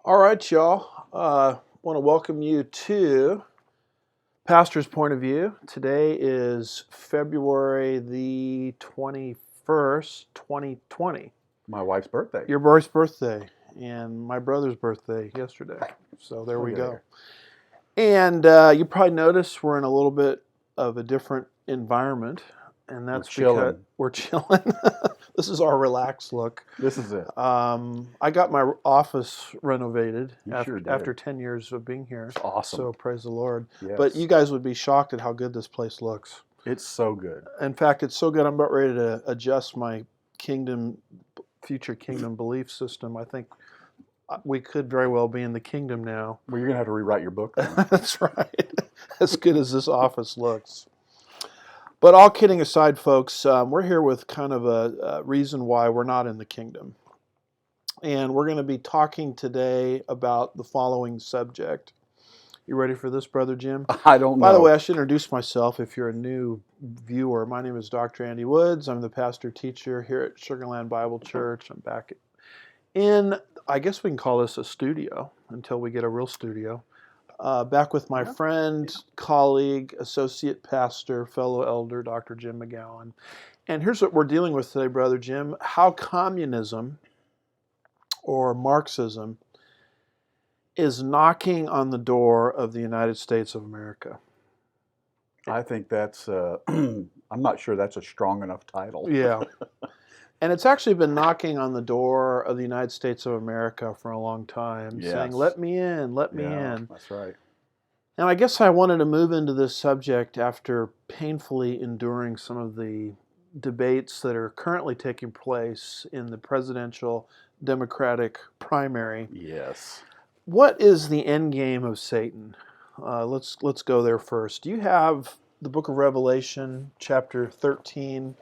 All right, y'all. Want to welcome you to Pastor's Point of View. Today is February the 21st, 2020. My wife's birthday. Your wife's birthday and my brother's birthday yesterday. So there we go. And you probably noticed we're in a little bit of a different environment. And that's because we're chilling. This is our relaxed look. This is it. I got my office renovated after 10 years of being here. It's awesome. So praise the Lord. Yes. But you guys would be shocked at how good this place looks. It's so good. In fact, it's so good I'm about ready to adjust my future kingdom belief system. I think we could very well be in the kingdom now. Well, you're going to have to rewrite your book then. That's right. As good as this office looks. But all kidding aside, folks, we're here with kind of a reason why we're not in the kingdom. And we're going to be talking today about the following subject. You ready for this, Brother Jim? I don't know. By the way, I should introduce myself if you're a new viewer. My name is Dr. Andy Woods. I'm the pastor-teacher here at Sugarland Bible Church. I'm back in, I guess we can call this a studio until we get a real studio. Back with my friend, colleague, associate pastor, fellow elder, Dr. Jim McGowan. And here's what we're dealing with today, Brother Jim. How communism or Marxism is knocking on the door of the United States of America. I think that's, I'm not sure that's a strong enough title. Yeah. And it's actually been knocking on the door of the United States of America for a long time, saying, let me in, let me in. That's right. And I guess I wanted to move into this subject after painfully enduring some of the debates that are currently taking place in the presidential Democratic primary. Yes. What is the endgame of Satan? Let's go there first. Do you have the book of Revelation, chapter 13,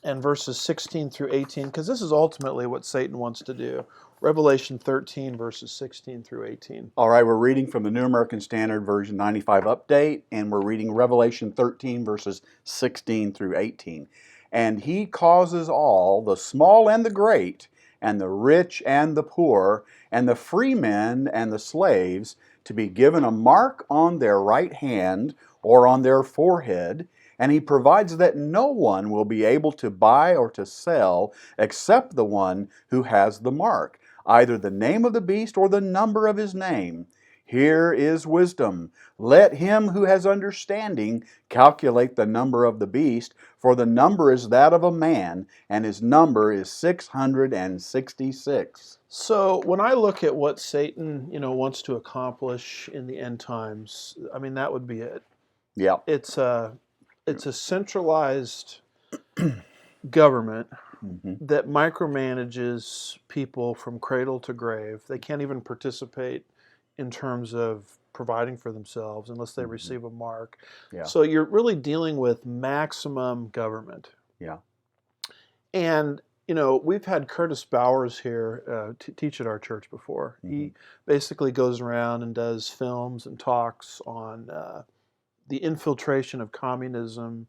and verses 16 through 18? Because this is ultimately what Satan wants to do. Revelation 13, verses 16 through 18. All right, we're reading from the New American Standard Version 95 Update, and we're reading Revelation 13, verses 16 through 18. And he causes all, the small and the great, and the rich and the poor, and the free men and the slaves, to be given a mark on their right hand or on their forehead, and he provides that no one will be able to buy or to sell except the one who has the mark, either the name of the beast or the number of his name. Here is wisdom. Let him who has understanding calculate the number of the beast, for the number is that of a man, and his number is 666. So when I look at what Satan, wants to accomplish in the end times, I mean, that would be it. Yeah. It's a centralized government that micromanages people from cradle to grave. They can't even participate in terms of providing for themselves unless they receive a mark. Yeah. So you're really dealing with maximum government. Yeah. And, we've had Curtis Bowers here to teach at our church before. He basically goes around and does films and talks on the infiltration of communism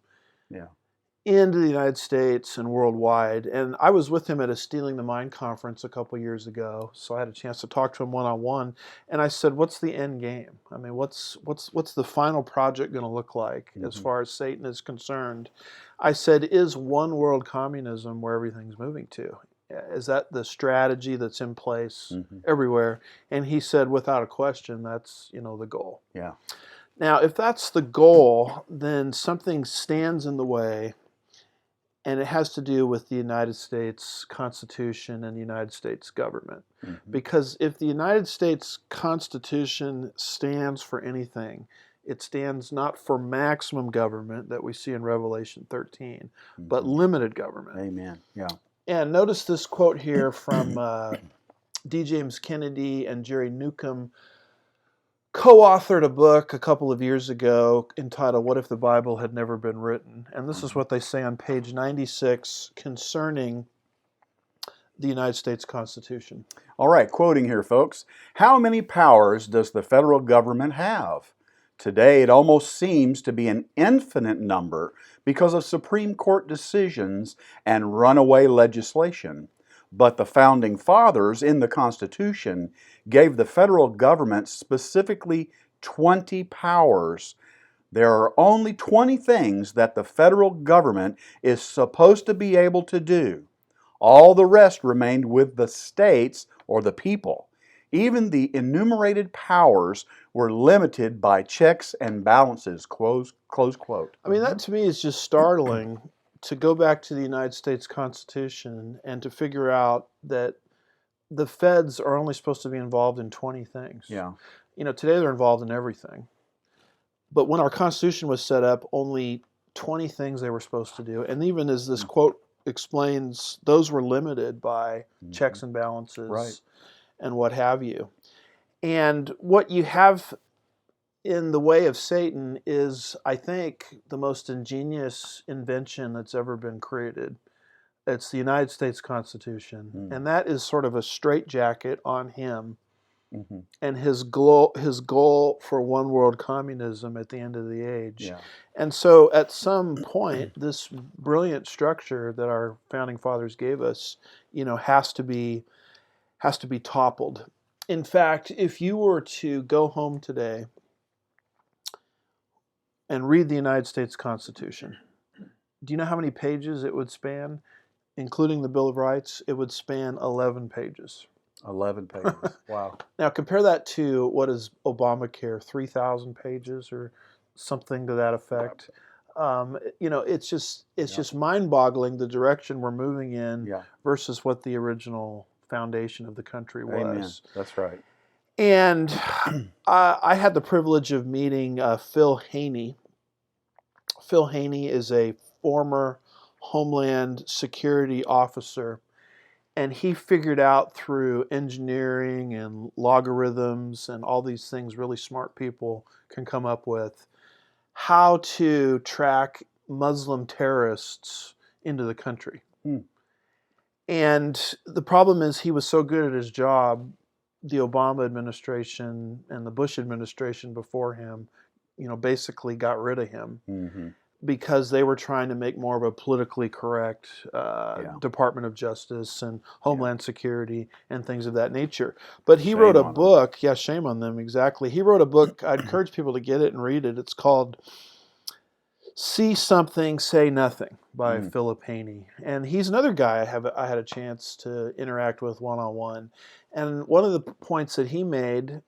into the United States and worldwide. And I was with him at a Stealing the Mind conference a couple years ago, so I had a chance to talk to him one-on-one. And I said, "What's the end game? I mean, what's the final project going to look like as far as Satan is concerned?" I said, "Is one world communism where everything's moving to? Is that the strategy that's in place everywhere?" And he said, "Without a question, that's the goal." Yeah. Now, if that's the goal, then something stands in the way, and it has to do with the United States Constitution and the United States government. Because if the United States Constitution stands for anything, it stands not for maximum government that we see in Revelation 13, but limited government. Amen. Yeah. And notice this quote here from D. James Kennedy and Jerry Newcomb, co-authored a book a couple of years ago entitled "What If the Bible Had Never Been Written?" And this is what they say on page 96 concerning the United States Constitution. All right, quoting here, folks. How many powers does the federal government have? Today, it almost seems to be an infinite number because of Supreme Court decisions and runaway legislation. But the founding fathers in the Constitution gave the federal government specifically 20 powers. There are only 20 things that the federal government is supposed to be able to do. All the rest remained with the states or the people. Even the enumerated powers were limited by checks and balances, close quote. I mean, that to me is just startling to go back to the United States Constitution and to figure out that the feds are only supposed to be involved in 20 things. Yeah. You know, today they're involved in everything. But when our Constitution was set up, only 20 things they were supposed to do. And even as this quote explains, those were limited by checks and balances Right. and what have you. And what you have in the way of Satan is, I think, the most ingenious invention that's ever been created. It's the United States Constitution. And that is sort of a straitjacket on him and his goal for one world communism at the end of the age. Yeah. And so at some point, this brilliant structure that our founding fathers gave us, you know, has to be toppled. In fact, if you were to go home today and read the United States Constitution, do you know how many pages it would span? Including the Bill of Rights, it would span 11 pages. 11 pages. Wow. Now compare that to what is Obamacare, 3,000 pages or something to that effect. You know, it's just mind-boggling the direction we're moving in versus what the original foundation of the country was. Amen. That's right. And I had the privilege of meeting Phil Haney. Phil Haney is a former Homeland Security officer, and he figured out through engineering and logarithms and all these things really smart people can come up with how to track Muslim terrorists into the country. And the problem is he was so good at his job, the Obama administration and the Bush administration before him, you know, basically got rid of him because they were trying to make more of a politically correct Department of Justice and Homeland Security and things of that nature. But he wrote a book. Yeah, shame on them, exactly. He wrote a book. I'd encourage people to get it and read it. It's called See Something, Say Nothing by Philip Haney. And he's another guy I had a chance to interact with one-on-one. And one of the points that he made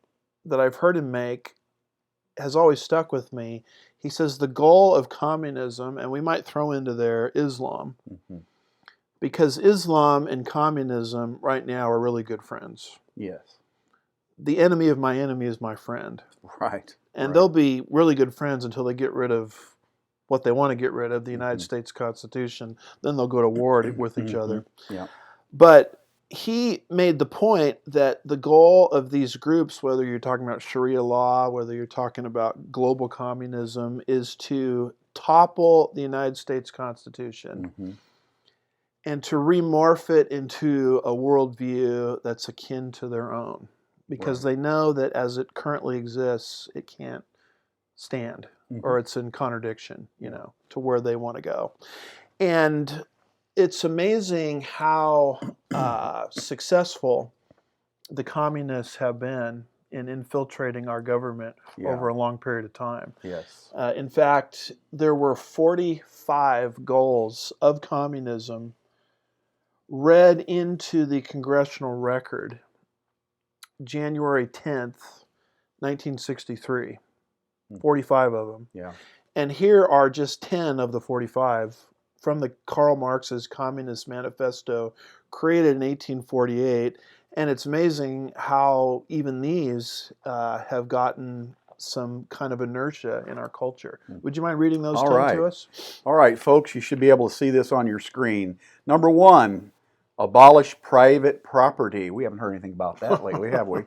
that I've heard him make has always stuck with me. He says the goal of communism, and we might throw into there Islam, because Islam and communism right now are really good friends. Yes. The enemy of my enemy is my friend. Right. And they'll be really good friends until they get rid of what they want to get rid of, the United States Constitution. Then they'll go to war with each other. Yeah. But he made the point that the goal of these groups, whether you're talking about Sharia law, whether you're talking about global communism, is to topple the United States Constitution and to remorph it into a worldview that's akin to their own. Because they know that as it currently exists, it can't stand, or it's in contradiction, you know, to where they want to go. And it's amazing how successful the communists have been in infiltrating our government over a long period of time. Yes. In fact, there were 45 goals of communism read into the congressional record January 10th, 1963. 45 of them. Yeah. And here are just 10 of the 45 from the Karl Marx's Communist Manifesto, created in 1848. And it's amazing how even these have gotten some kind of inertia in our culture. Would you mind reading those 10 to us? All right, folks, you should be able to see this on your screen. Number 1, abolish private property. We haven't heard anything about that lately, have we?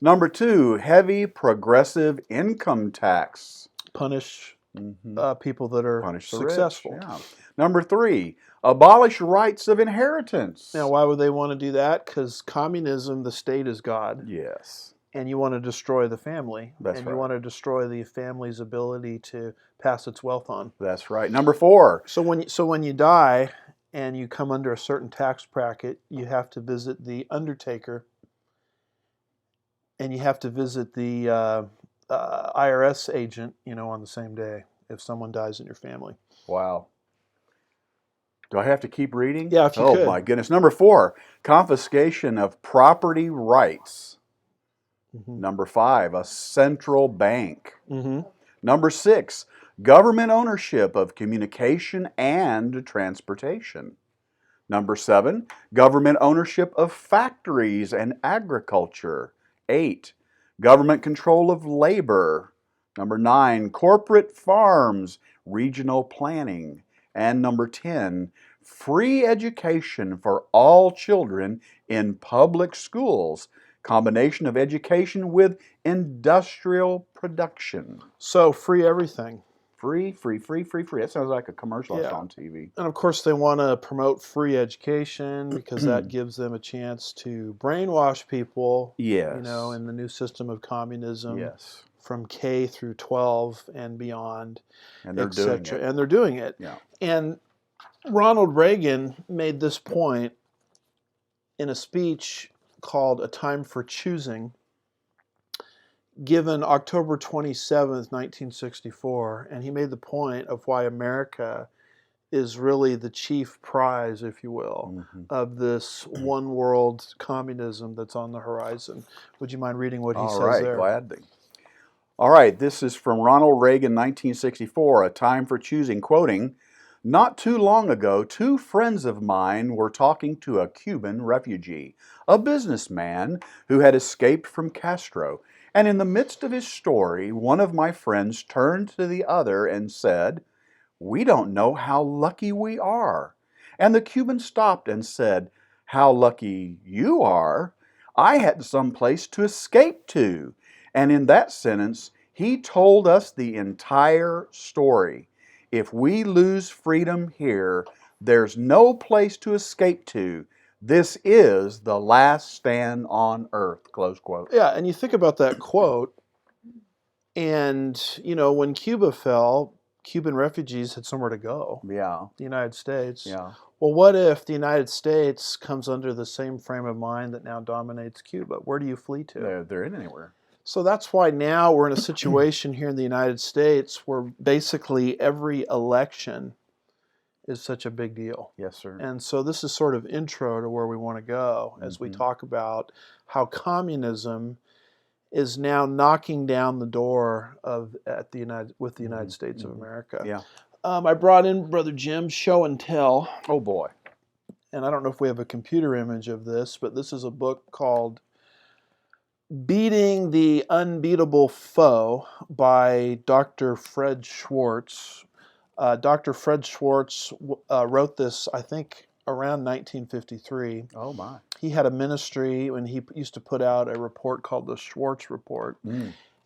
Number 2, heavy progressive income tax. Punish people that are successful. Yeah. Number 3, abolish rights of inheritance. Now, why would they want to do that? Because communism, the state is God. Yes. And you want to destroy the family. That's and right. you want to destroy the family's ability to pass its wealth on. That's right. Number 4. So when you die and you come under a certain tax bracket, you have to visit the undertaker, and you have to visit the IRS agent, on the same day if someone dies in your family. Wow. Do I have to keep reading? Yeah, if you Oh could. my goodness. Number 4, confiscation of property rights. Mm-hmm. Number 5, a central bank. Mm-hmm. Number 6, government ownership of communication and transportation. Number 7, government ownership of factories and agriculture. 8, government control of labor. Number 9, corporate farms, regional planning. And number 10, free education for all children in public schools. Combination of education with industrial production. So free everything. Free, free, free, free, free. That sounds like a commercial I saw on TV. And of course, they want to promote free education because that gives them a chance to brainwash people. Yes. In the new system of communism. Yes. From K through 12 and beyond, and they're doing it. And they're doing it. Yeah. And Ronald Reagan made this point in a speech called A Time for Choosing, given October 27th, 1964. And he made the point of why America is really the chief prize, if you will, of this one world communism that's on the horizon. Would you mind reading what he says there? All right, gladly. All right, this is from Ronald Reagan, 1964, A Time for Choosing, quoting, "Not too long ago, 2 friends of mine were talking to a Cuban refugee, a businessman who had escaped from Castro. And in the midst of his story, one of my friends turned to the other and said, 'We don't know how lucky we are.' And the Cuban stopped and said, 'How lucky you are. I had some place to escape to.' And in that sentence, he told us the entire story. If we lose freedom here, there's no place to escape to. This is the last stand on earth," close quote. Yeah, and you think about that quote, and, when Cuba fell, Cuban refugees had somewhere to go. Yeah. The United States. Yeah. Well, what if the United States comes under the same frame of mind that now dominates Cuba? Where do you flee to? They're in anywhere. So that's why now we're in a situation here in the United States where basically every election is such a big deal. Yes, sir. And so this is sort of intro to where we want to go as we talk about how communism is now knocking down the door with the United States of America. Yeah. I brought in Brother Jim's Show and Tell. Oh boy. And I don't know if we have a computer image of this, but this is a book called Beating the Unbeatable Foe by Dr. Fred Schwartz. Dr. Fred Schwartz wrote this, I think, around 1953. Oh my. He had a ministry when he used to put out a report called the Schwartz Report.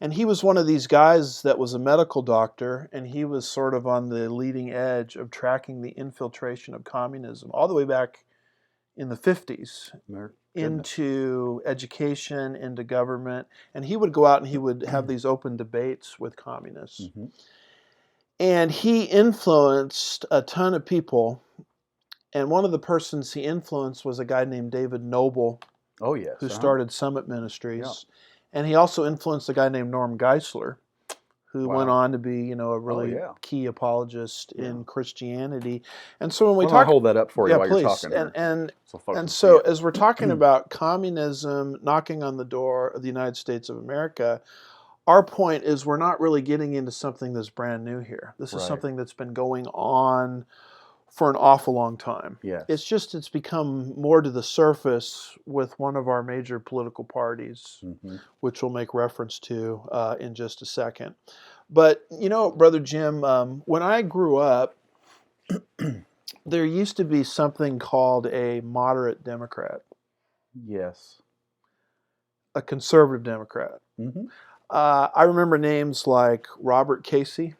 And he was one of these guys that was a medical doctor, and he was sort of on the leading edge of tracking the infiltration of communism all the way back in the 50s into education, into government. And he would go out and he would have these open debates with communists. And he influenced a ton of people. And one of the persons he influenced was a guy named David Noble. Oh, yes. Who started Summit Ministries. Yeah. And he also influenced a guy named Norm Geisler, who went on to be, a really key apologist in Christianity. And so when we talk, I'll hold that up for you while please. You're talking. And so as we're talking about communism knocking on the door of the United States of America, our point is we're not really getting into something that's brand new here. This is something that's been going on for an awful long time. Yes. It's become more to the surface with one of our major political parties, which we'll make reference to in just a second. But, Brother Jim, when I grew up, there used to be something called a moderate Democrat. Yes. A conservative Democrat. I remember names like Robert Casey.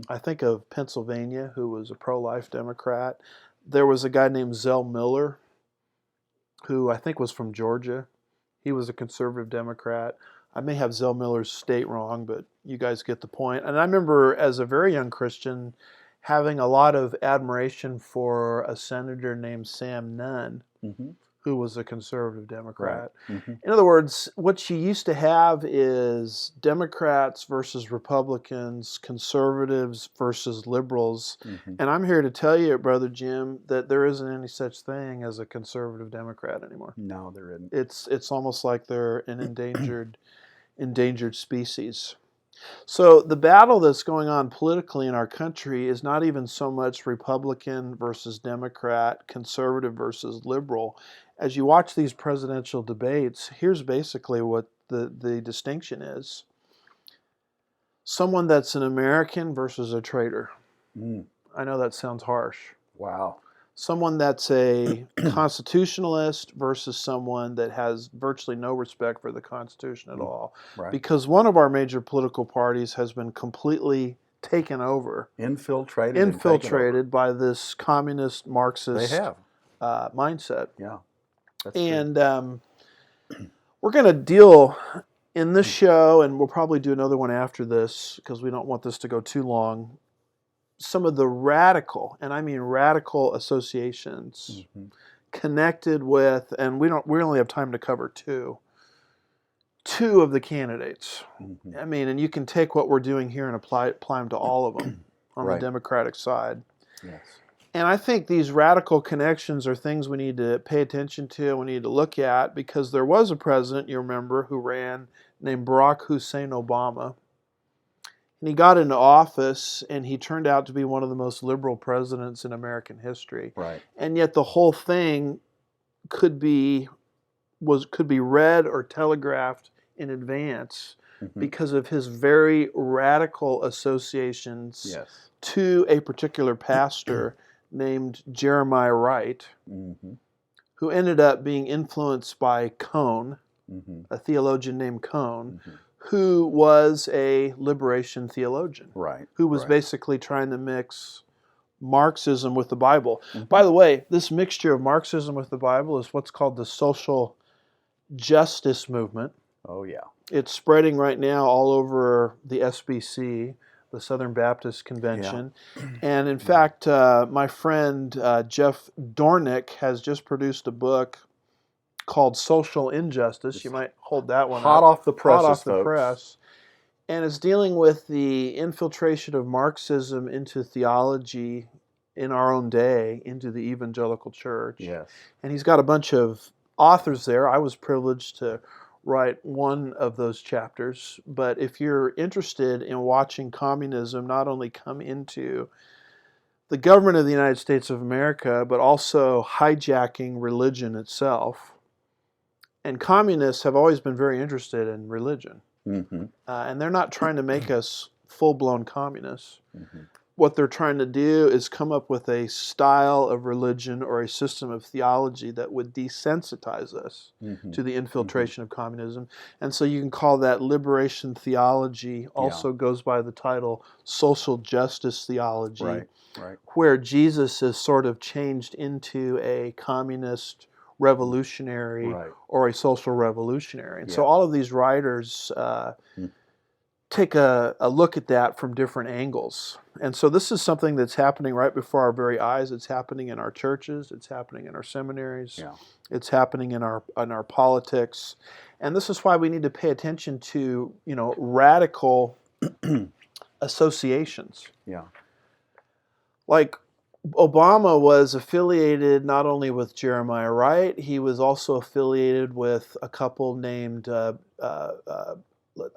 I think of Pennsylvania, who was a pro-life Democrat. There was a guy named Zell Miller, who I think was from Georgia. He was a conservative Democrat. I may have Zell Miller's state wrong, but you guys get the point. And I remember as a very young Christian having a lot of admiration for a senator named Sam Nunn, who was a conservative Democrat. Right. In other words, what you used to have is Democrats versus Republicans, conservatives versus liberals. And I'm here to tell you, Brother Jim, that there isn't any such thing as a conservative Democrat anymore. No, there isn't. It's almost like they're an endangered species. So the battle that's going on politically in our country is not even so much Republican versus Democrat, conservative versus liberal. As you watch these presidential debates, here's basically what the distinction is. Someone that's an American versus a traitor. I know that sounds harsh. Wow. Someone that's a constitutionalist versus someone that has virtually no respect for the Constitution at all. Right. Because one of our major political parties has been completely taken over. Infiltrated by this communist Marxist They have. Mindset. Yeah. That's And we're going to deal in this show, and we'll probably do another one after this because we don't want this to go too long, some of the radical, and I mean radical associations connected with, and we only have time to cover two of the candidates. I mean, and you can take what we're doing here and apply them to all of them on the Democratic side. Yes. And I think these radical connections are things we need to pay attention to, we need to look at, because there was a president, you remember, who ran named Barack Hussein Obama. And he got into office, and he turned out to be one of the most liberal presidents in American history. Right. And yet the whole thing could be read or telegraphed in advance because of his very radical associations to a particular pastor named Jeremiah Wright, who ended up being influenced by Cone, a theologian named Cone, who was a liberation theologian, who was basically trying to mix Marxism with the Bible. By the way, this mixture of Marxism with the Bible is what's called the social justice movement. Oh, yeah. It's spreading right now all over the SBC, the Southern Baptist Convention. Yeah. And in fact, my friend Jeff Dornick has just produced a book called Social Injustice. You might hold that one hot off the press. Hot off the press. And it's dealing with the infiltration of Marxism into theology in our own day, into the evangelical church. Yes. And he's got a bunch of authors there. I was privileged to write one of those chapters. But if you're interested in watching communism not only come into the government of the United States of America, but also hijacking religion itself, and communists have always been very interested in religion. And they're not trying to make us full-blown communists. What they're trying to do is come up with a style of religion or a system of theology that would desensitize us to the infiltration of communism. And so you can call that liberation theology, also goes by the title social justice theology, where Jesus is sort of changed into a communist revolutionary or a social revolutionary. And so all of these writers take a look at that from different angles. And so this is something that's happening right before our very eyes. It's happening in our churches. It's happening in our seminaries. It's happening in our politics. And this is why we need to pay attention to, radical associations. Like Obama was affiliated not only with Jeremiah Wright, he was also affiliated with a couple named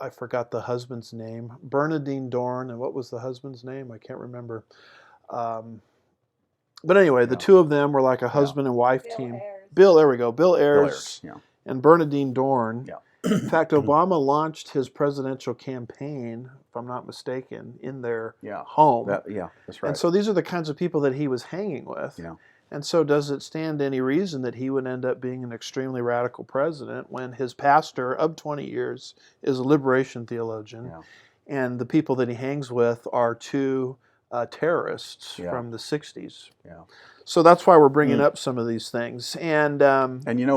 I forgot the husband's name, Bernardine Dorn, and what was the husband's name? I can't remember. But anyway, the two of them were like a husband and wife team. Bill Ayers and Bernardine Dorn. In fact, Obama launched his presidential campaign, if I'm not mistaken, in their home. That's right. And so these are the kinds of people that he was hanging with. And so does it stand any reason that he would end up being an extremely radical president when his pastor of 20 years is a liberation theologian and the people that he hangs with are two terrorists from the 60s? So that's why we're bringing up some of these things. And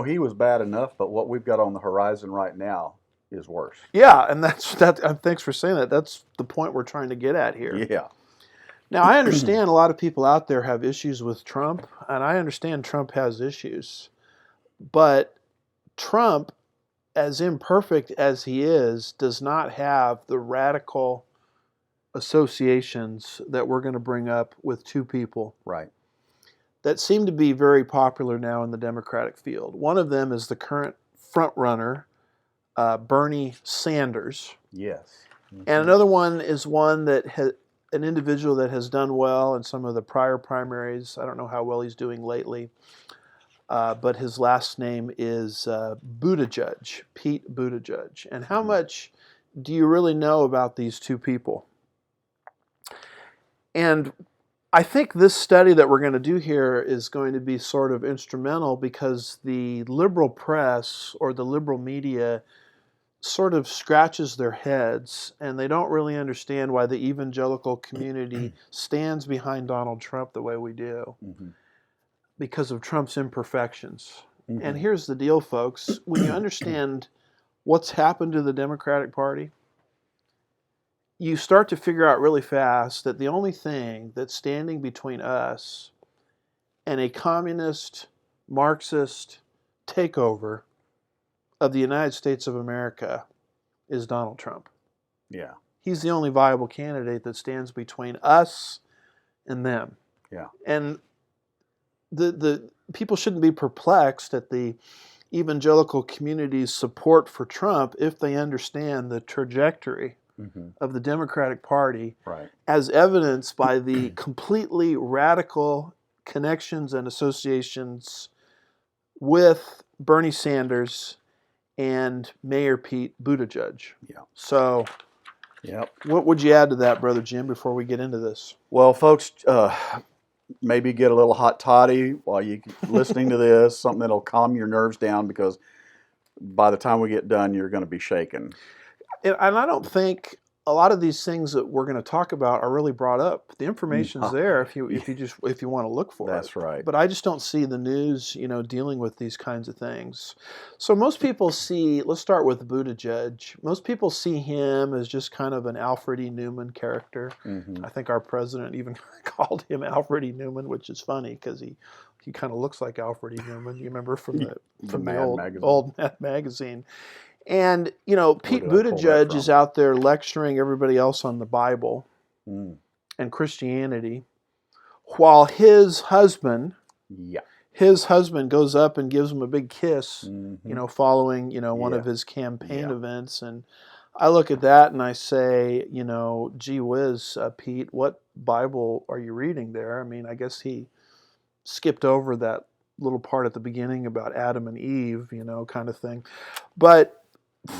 he was bad enough, but what we've got on the horizon right now is worse. Yeah, and that's thanks for saying that. That's the point we're trying to get at here. Now, I understand a lot of people out there have issues with Trump, and I understand Trump has issues. But Trump, as imperfect as he is, does not have the radical associations that we're going to bring up with two people Right. that seem to be very popular now in the Democratic field. One of them is the current front runner, Bernie Sanders. Yes. And another one is one that an individual that has done well in some of the prior primaries. I don't know how well he's doing lately, but his last name is Buttigieg, Pete Buttigieg. And how much do you really know about these two people? And I think this study that we're going to do here is going to be sort of instrumental because the liberal press or the liberal media sort of scratches their heads and they don't really understand why the evangelical community stands behind Donald Trump the way we do because of Trump's imperfections. And here's the deal, folks. When you understand what's happened to the Democratic Party, you start to figure out really fast that the only thing that's standing between us and a communist, Marxist takeover of the United States of America is Donald Trump. Yeah. He's the only viable candidate that stands between us and them. Yeah. And the people shouldn't be perplexed at the evangelical community's support for Trump if they understand the trajectory of the Democratic Party, right, as evidenced by the completely radical connections and associations with Bernie Sanders and Mayor Pete Buttigieg. Yeah. So, what would you add to that, Brother Jim, before we get into this? Well, folks, maybe get a little hot toddy while you're listening to this, something that'll calm your nerves down, because by the time we get done, you're going to be shaken. And I don't think a lot of these things that we're going to talk about are really brought up. The information's there if you want to look for it. That's right. But I just don't see the news, dealing with these kinds of things. So most people see, let's start with Buttigieg. Most people see him as just kind of an Alfred E. Newman character. I think our president even called him Alfred E. Newman, which is funny because he kind of looks like Alfred E. Newman. You remember from the old Mad magazine. And, Pete Buttigieg is out there lecturing everybody else on the Bible and Christianity, while his husband goes up and gives him a big kiss, following, one of his campaign events. And I look at that and I say, gee whiz, Pete, what Bible are you reading there? I mean, I guess he skipped over that little part at the beginning about Adam and Eve, kind of thing. But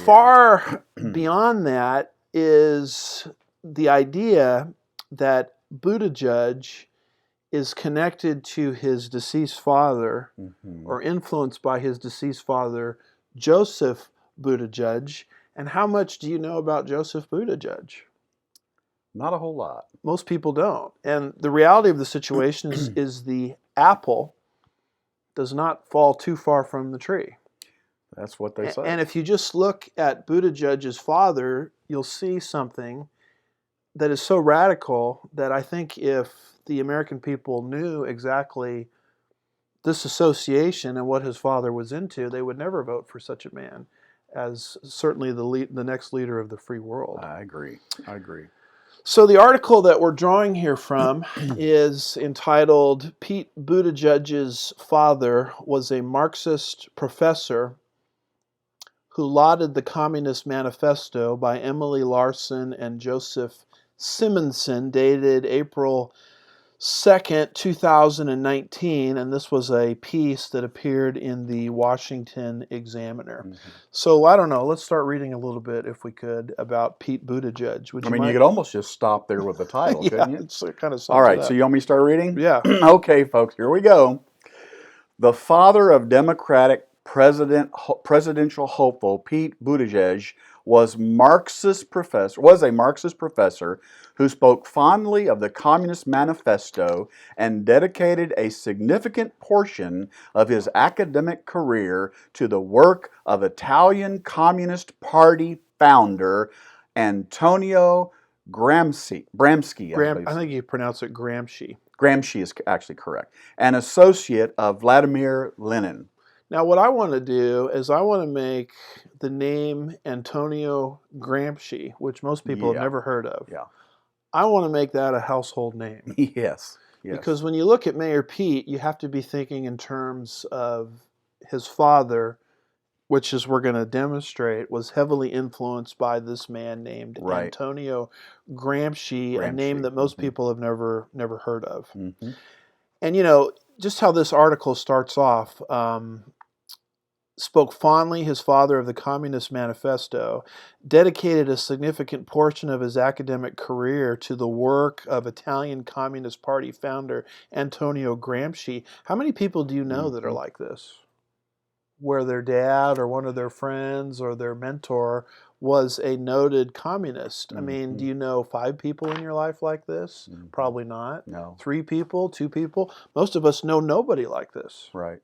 far beyond that is the idea that Buttigieg is connected to his deceased father or influenced by his deceased father, Joseph Buttigieg. And how much do you know about Joseph Buttigieg? Not a whole lot. Most people don't. And the reality of the situation is the apple does not fall too far from the tree. That's what they say. And if you just look at Buttigieg's father, you'll see something that is so radical that I think if the American people knew exactly this association and what his father was into, they would never vote for such a man as certainly the next leader of the free world. I agree. So the article that we're drawing here from is entitled "Pete Buttigieg's Father Was a Marxist Professor Who Lauded the Communist Manifesto" by Emily Larson and Joseph Simonson, dated April 2nd, 2019, and this was a piece that appeared in the Washington Examiner. So I don't know, let's start reading a little bit, if we could, about Pete Buttigieg. You could almost just stop there with the title, couldn't you? It's kind of all right, so you want me to start reading? Yeah. Okay, folks, here we go. The father of Democratic presidential hopeful Pete Buttigieg was a Marxist professor who spoke fondly of the Communist Manifesto and dedicated a significant portion of his academic career to the work of Italian Communist Party founder Antonio Gramsci, I believe. I think you pronounce it Gramsci. Gramsci is actually correct. An associate of Vladimir Lenin. Now, what I want to do is I want to make the name Antonio Gramsci, which most people have Yeah. never heard of. Yeah. I want to make that a household name. Yes. Yes. Because when you look at Mayor Pete, you have to be thinking in terms of his father, which, as we're going to demonstrate, was heavily influenced by this man named Right. Antonio Gramsci, a name that most people have never heard of. Mm-hmm. And, you know, just how this article starts off, spoke fondly his father of the Communist Manifesto, dedicated a significant portion of his academic career to the work of Italian Communist Party founder Antonio Gramsci. How many people do you know that are like this? Where their dad or one of their friends or their mentor was a noted communist. I mean, do you know 5 people in your life like this? Probably not. No. 3 people, 2 people. Most of us know nobody like this. Right.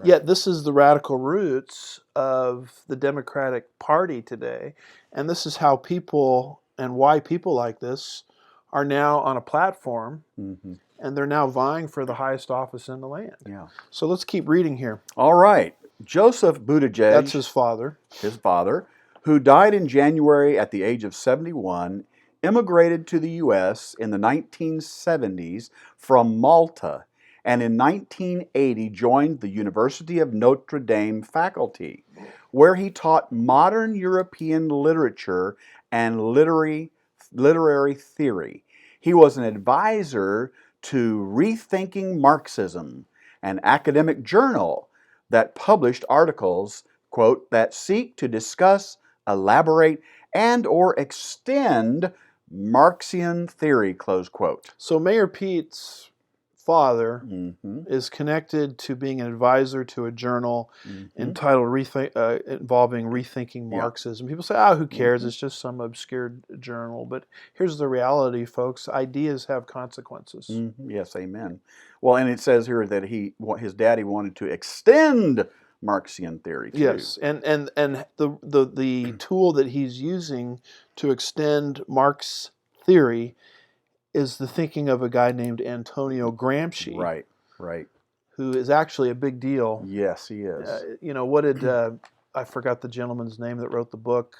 Yet this is the radical roots of the Democratic Party today. And this is how people and why people like this are now on a platform, and they're now vying for the highest office in the land. Yeah. So let's keep reading here. All right. Joseph Buttigieg, That's his father, who died in January at the age of 71, immigrated to the U.S. in the 1970s from Malta, and in 1980 joined the University of Notre Dame faculty, where he taught modern European literature and literary theory. He was an advisor to Rethinking Marxism, an academic journal that published articles, quote, that seek to discuss, elaborate, and or extend Marxian theory, close quote. So Mayor Pete's father is connected to being an advisor to a journal entitled involving Rethinking Marxism. People say, who cares? It's just some obscure journal. But here's the reality, folks. Ideas have consequences. Yes, amen. Well, and it says here that his daddy wanted to extend Marxian theory too. Yes, and the tool that he's using to extend Marx theory is the thinking of a guy named Antonio Gramsci. Right, right. Who is actually a big deal. Yes, he is. You know, what did, I forgot the gentleman's name that wrote the book,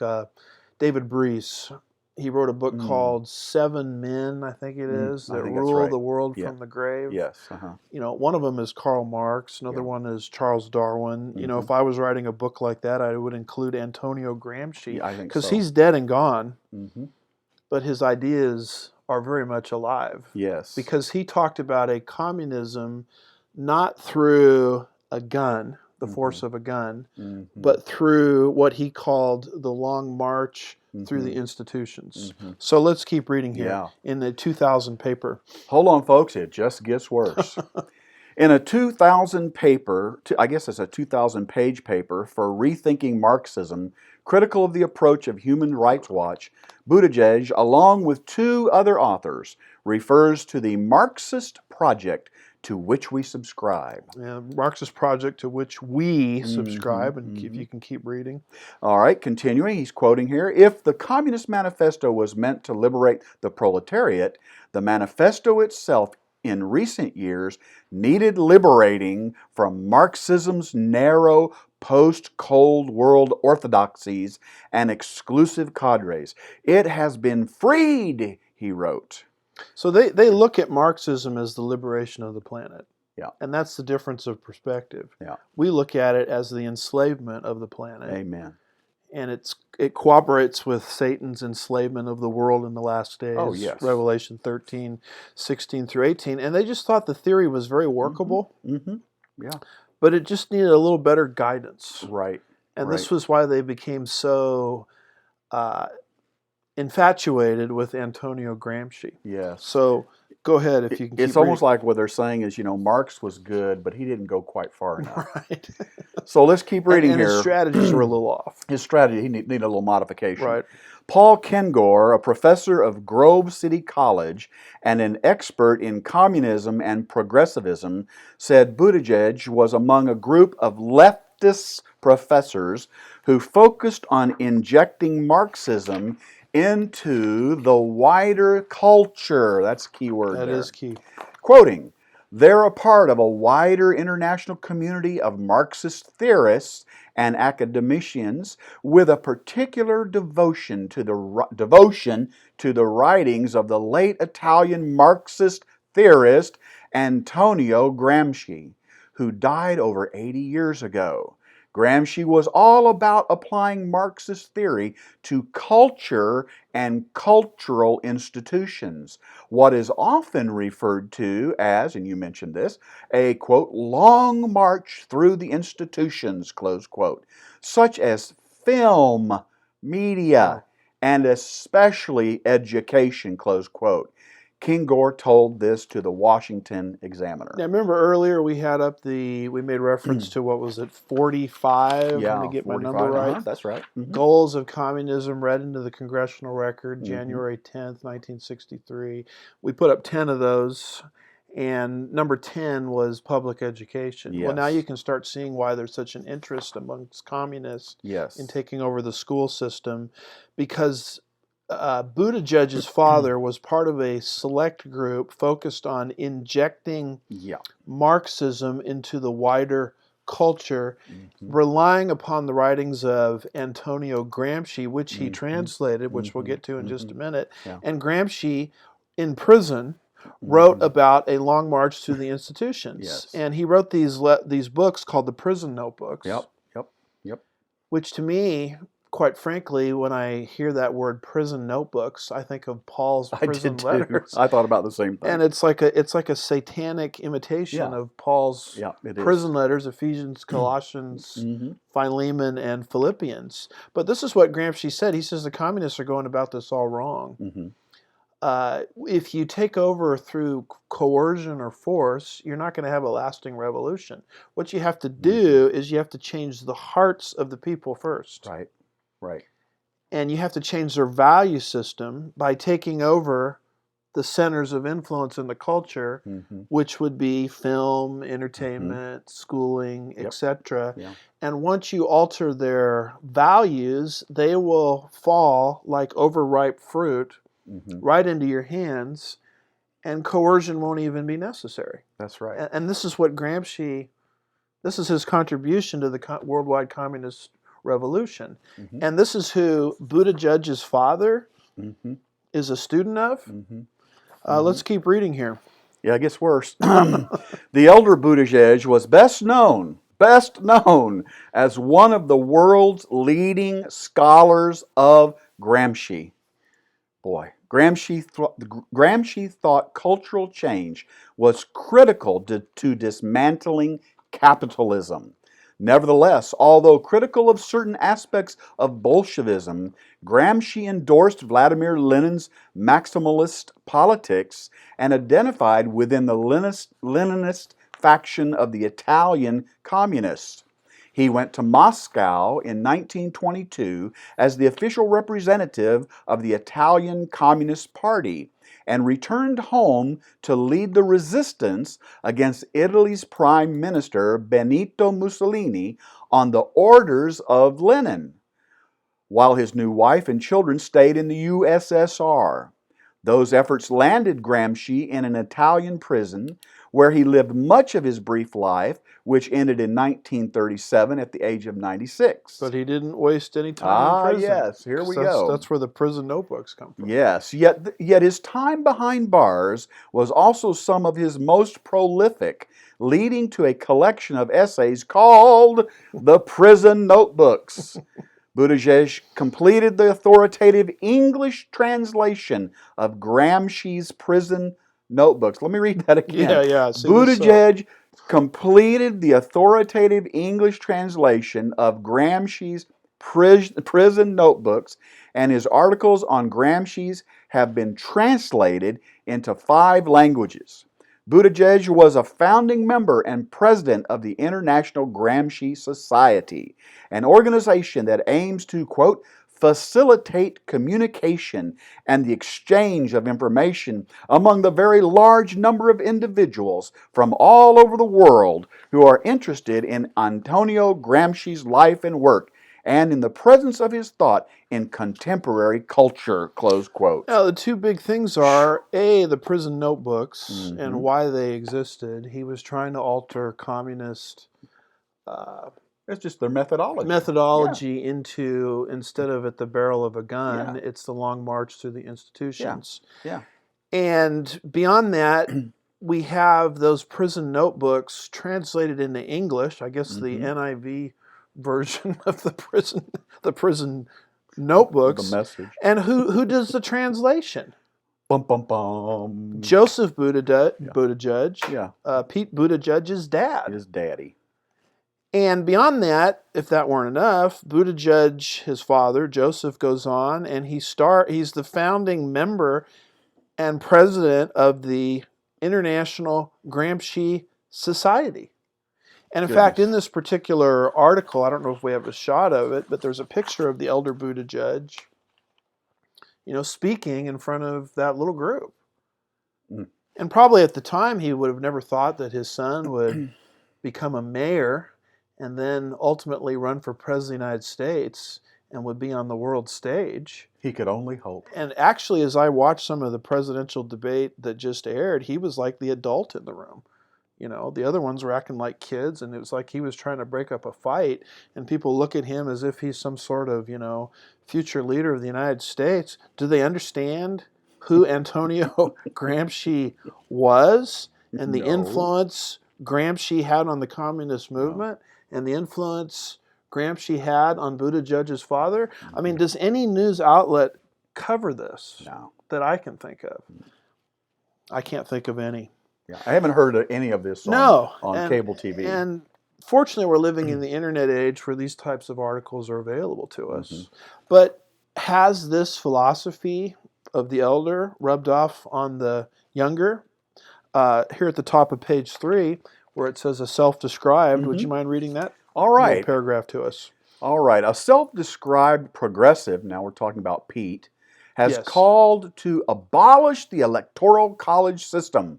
David Breese. He wrote a book called 7 Men, I think it is, that rule the world from the grave. Yes. You know, one of them is Karl Marx, another one is Charles Darwin. You know, if I was writing a book like that, I would include Antonio Gramsci. I think because so. he's dead and gone, but his ideas are very much alive. Yes. Because he talked about a communism not through a gun, the force of a gun, but through what he called the long march through the institutions. So let's keep reading here in the 2000 paper. Hold on, folks. It just gets worse. In a 2000 paper, I guess it's a 2000-page paper for Rethinking Marxism, critical of the approach of Human Rights Watch, Buttigieg, along with 2 other authors, refers to the Marxist project to which we subscribe. Yeah, Marxist project to which we subscribe, and if you can keep reading. All right, continuing, he's quoting here, if the Communist Manifesto was meant to liberate the proletariat, the manifesto itself in recent years needed liberating from Marxism's narrow post-Cold World orthodoxies and exclusive cadres. It has been freed, he wrote. So they look at Marxism as the liberation of the planet. Yeah. And that's the difference of perspective. Yeah. We look at it as the enslavement of the planet. Amen. And it cooperates with Satan's enslavement of the world in the last days. Oh, yes. Revelation 13, 16 through 18. And they just thought the theory was very workable. Yeah. But it just needed a little better guidance. Right. And this was why they became so infatuated with Antonio Gramsci. Yes. So go ahead if you can keep It's almost like what they're saying is, Marx was good, but he didn't go quite far enough. Right. So let's keep reading and here. His strategies were a little off. His strategy, he needed a little modification. Right. Paul Kengor, a professor of Grove City College and an expert in communism and progressivism, said Buttigieg was among a group of leftist professors who focused on injecting Marxism into the wider culture. That's a key word That there. is key. Quoting, they're a part of a wider international community of Marxist theorists and academicians with a particular devotion to the writings of the late Italian Marxist theorist Antonio Gramsci, who died over 80 years ago. Gramsci was all about applying Marxist theory to culture and cultural institutions, what is often referred to as, and you mentioned this, a, quote, long march through the institutions, close quote, such as film, media, and especially education, close quote. King Gore told this to the Washington Examiner. Now, remember earlier we had up we made reference to, what was it, 45? Let me get 45, my number right. That's right. Goals of Communism read into the Congressional Record, January 10th, 1963. We put up 10 of those, and number 10 was public education. Well, now Yes. you can start seeing why there's such an interest amongst communists Yes. in taking over the school system, because Buttigieg's father was part of a select group focused on injecting Marxism into the wider culture, relying upon the writings of Antonio Gramsci, which he translated, which we'll get to in just a minute. And Gramsci, in prison, wrote about a long march through the institutions. Yes. And he wrote these books called the Prison Notebooks, Yep. which to me, quite frankly, when I hear that word prison notebooks, I think of Paul's prison letters. I thought about the same thing. And it's like a satanic imitation of Paul's prison letters, Ephesians, Colossians, Philemon, and Philippians. But this is what Gramsci said. He says the communists are going about this all wrong. If you take over through coercion or force, you're not going to have a lasting revolution. What you have to do is you have to change the hearts of the people first. Right. And you have to change their value system by taking over the centers of influence in the culture, which would be film, entertainment, schooling, etc. And once you alter their values, they will fall like overripe fruit right into your hands, and coercion won't even be necessary. That's right. And this is what Gramsci, this is his contribution to the worldwide communist revolution. And this is who Buttigieg's father is a student of. Let's keep reading here. Yeah, it gets worse. The elder Buttigieg was best known as one of the world's leading scholars of Gramsci. Boy, Gramsci thought cultural change was critical to dismantling capitalism. Nevertheless, although critical of certain aspects of Bolshevism, Gramsci endorsed Vladimir Lenin's maximalist politics and identified within the Leninist faction of the Italian communists. He went to Moscow in 1922 as the official representative of the Italian Communist Party and returned home to lead the resistance against Italy's Prime Minister Benito Mussolini on the orders of Lenin, while his new wife and children stayed in the USSR. Those efforts landed Gramsci in an Italian prison where he lived much of his brief life, which ended in 1937 at the age of 96. But he didn't waste any time in prison. Yes, here we go. That's where the prison notebooks come from. Yes, yet his time behind bars was also some of his most prolific, leading to a collection of essays called the Prison Notebooks. Buttigieg completed the authoritative English translation of Gramsci's Prison Notebooks. Let me read that again. Buttigieg completed the authoritative English translation of Gramsci's Prison Notebooks, and his articles on Gramsci's have been translated into 5 languages. Buttigieg was a founding member and president of the International Gramsci Society, an organization that aims to, quote, facilitate communication and the exchange of information among the very large number of individuals from all over the world who are interested in Antonio Gramsci's life and work and in the presence of his thought in contemporary culture, close quote. Now, the two big things are, A, the prison notebooks and Mhm. why they existed. He was trying to alter communist It's just their methodology. methodology into, instead of at the barrel of a gun, Yeah. it's the long march through the institutions. Yeah. And beyond that, we have those prison notebooks translated into English. I guess the Mhm. NIV version of the prison notebooks. The message. And who does the translation? Bum, bum, bum. Joseph Buttigieg, Yeah. Pete Buttigieg's dad. His daddy. And beyond that, if that weren't enough, Buttigieg, his father, Joseph, goes on and he's the founding member and president of the International Gramsci Society. And in fact, in this particular article, I don't know if we have a shot of it, but there's a picture of the elder Buttigieg, speaking in front of that little group. Mm. And probably at the time, he would have never thought that his son would become a mayor and then ultimately run for president of the United States and would be on the world stage. He could only hope. And actually, as I watched some of the presidential debate that just aired, he was like the adult in the room. The other ones were acting like kids, and it was like he was trying to break up a fight, and people look at him as if he's some sort of, future leader of the United States. Do they understand who Antonio Gramsci was and the influence Gramsci had on the communist movement and the influence Gramsci had on Buttigieg's father? I mean, does any news outlet cover this that I can think of? I can't think of any. Yeah, I haven't heard of any of this on cable TV. And fortunately, we're living in the internet age where these types of articles are available to us. Mm-hmm. But has this philosophy of the elder rubbed off on the younger? Here at the top of page 3, where it says a self-described, would you mind reading that? All right. Paragraph to us. All right. A self-described progressive, now we're talking about Pete, has called to abolish the electoral college system.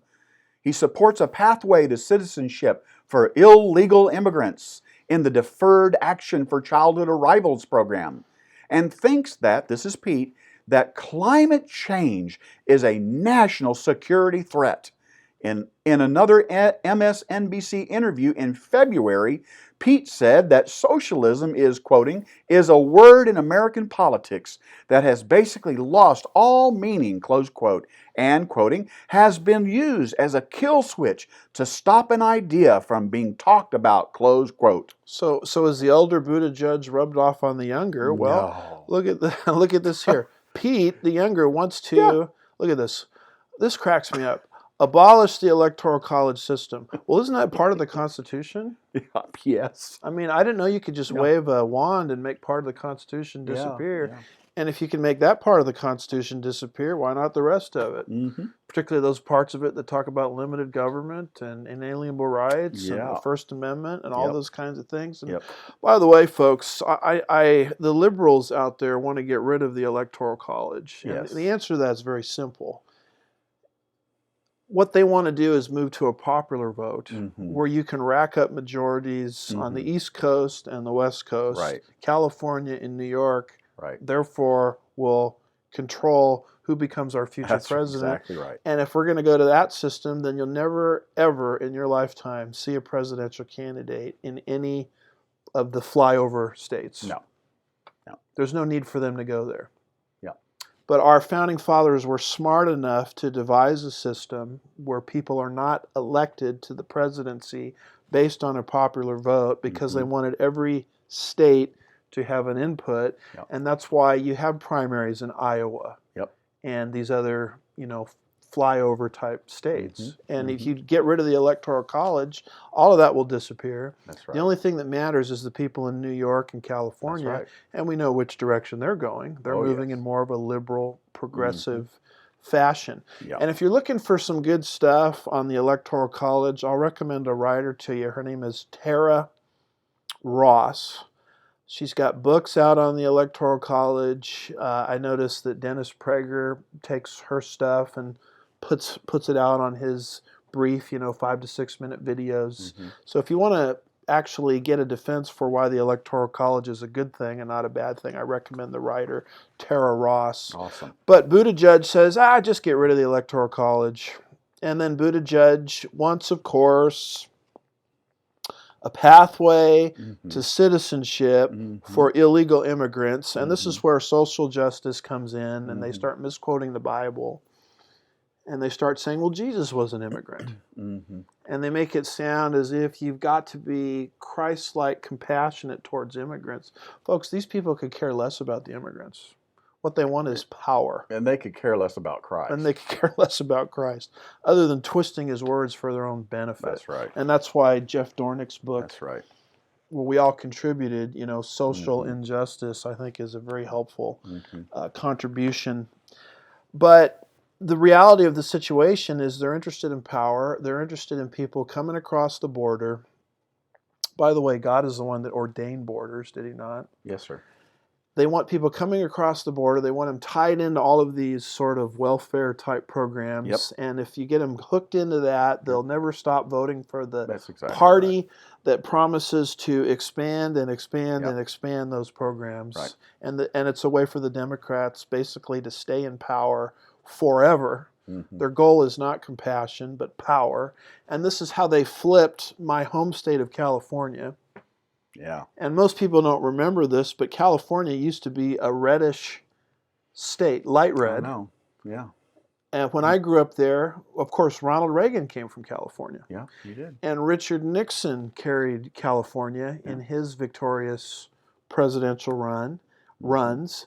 He supports a pathway to citizenship for illegal immigrants in the Deferred Action for Childhood Arrivals program, and thinks that, this is Pete, that climate change is a national security threat. In another MSNBC interview in February, Pete said that socialism is, quoting, is a word in American politics that has basically lost all meaning, close quote, and, quoting, has been used as a kill switch to stop an idea from being talked about, close quote. So is the elder Buttigieg rubbed off on the younger? Well, look at this here. Pete, the younger, wants to, look at this. This cracks me up. Abolish the electoral college system. Well, isn't that part of the Constitution? Yes. I mean, I didn't know you could just wave a wand and make part of the Constitution disappear. Yeah. And if you can make that part of the Constitution disappear, why not the rest of it? Mm-hmm. Particularly those parts of it that talk about limited government and inalienable rights and the First Amendment and all those kinds of things. And by the way, folks, the liberals out there want to get rid of the electoral college. And the answer to that is very simple. What they want to do is move to a popular vote where you can rack up majorities on the East Coast and the West Coast, California and New York, therefore will control who becomes our future president. Exactly right. And if we're going to go to that system, then you'll never, ever in your lifetime see a presidential candidate in any of the flyover states. No. There's no need for them to go there. But our founding fathers were smart enough to devise a system where people are not elected to the presidency based on a popular vote because they wanted every state to have an input. And that's why you have primaries in Iowa and these other, flyover type states. And if you get rid of the electoral college, all of that will disappear. That's right. The only thing that matters is the people in New York and California, and we know which direction they're going. They're moving in more of a liberal, progressive fashion. And if you're looking for some good stuff on the electoral college, I'll recommend a writer to you. Her name is Tara Ross. She's got books out on the electoral college. I noticed that Dennis Prager takes her stuff and puts it out on his brief, 5 to 6 minute videos. So if you want to actually get a defense for why the Electoral College is a good thing and not a bad thing. I recommend the writer Tara Ross. Awesome. But Buttigieg says, just get rid of the Electoral College. And then Buttigieg wants, of course, a pathway to citizenship for illegal immigrants. And this is where social justice comes in, and they start misquoting the Bible. And they start saying, well, Jesus was an immigrant. And they make it sound as if you've got to be Christ-like compassionate towards immigrants. Folks, these people could care less about the immigrants. What they want is power. And they could care less about Christ. And they could care less about Christ, other than twisting his words for their own benefit. That's right. And that's why Jeff Dornick's book, That's right. where we all contributed, social injustice, I think is a very helpful contribution. But the reality of the situation is they're interested in power. They're interested in people coming across the border. By the way, God is the one that ordained borders, did he not? Yes, sir. They want people coming across the border. They want them tied into all of these sort of welfare type programs. Yep. And if you get them hooked into that, they'll never stop voting for the party that promises to expand and expand and expand those programs. Right. And it's a way for the Democrats basically to stay in power forever. Their goal is not compassion, but power. And this is how they flipped my home state of California. Yeah. And most people don't remember this, but California used to be a reddish state, light red. I know. Yeah. And when I grew up there, of course, Ronald Reagan came from California. Yeah, he did. And Richard Nixon carried California in his victorious presidential runs.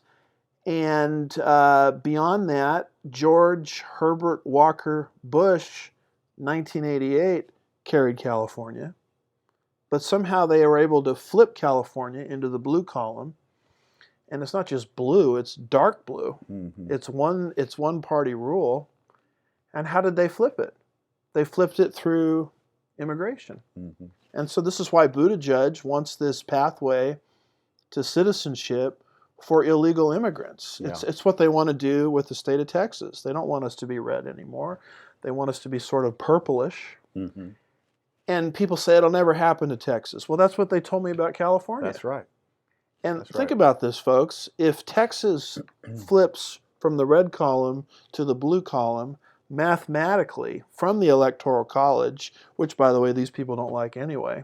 And beyond that, George Herbert Walker Bush, 1988, carried California. But somehow they were able to flip California into the blue column. And it's not just blue, it's dark blue. It's one party rule. And how did they flip it? They flipped it through immigration. And so this is why Buttigieg wants this pathway to citizenship for illegal immigrants. Yeah. It's what they want to do with the state of Texas. They don't want us to be red anymore. They want us to be sort of purplish. And people say it'll never happen to Texas. Well, that's what they told me about California. That's right. And think about this, folks. If Texas flips from the red column to the blue column, mathematically, from the Electoral College, which, by the way, these people don't like anyway,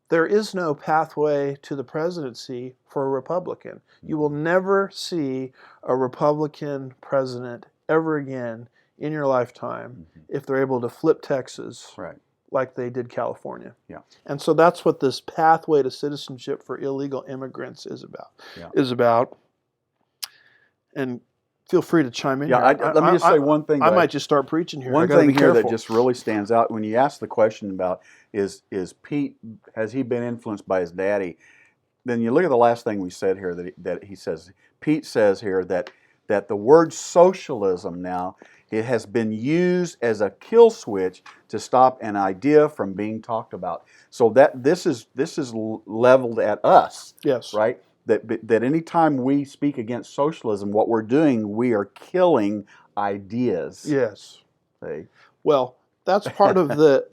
there is no pathway to the presidency for a Republican. You will never see a Republican president ever again in your lifetime if they're able to flip Texas like they did California. Yeah. And so that's what this pathway to citizenship for illegal immigrants is about. And feel free to chime in. Yeah, let me just say one thing. I might just start preaching here. One thing here that just really stands out when you ask the question about is Pete, has he been influenced by his daddy? Then you look at the last thing we said here that he says. Pete says here that the word socialism now, it has been used as a kill switch to stop an idea from being talked about. So that this is leveled at us. Yes. Right? That any time we speak against socialism, what we're doing, we are killing ideas. Yes. See? Well, that's part of the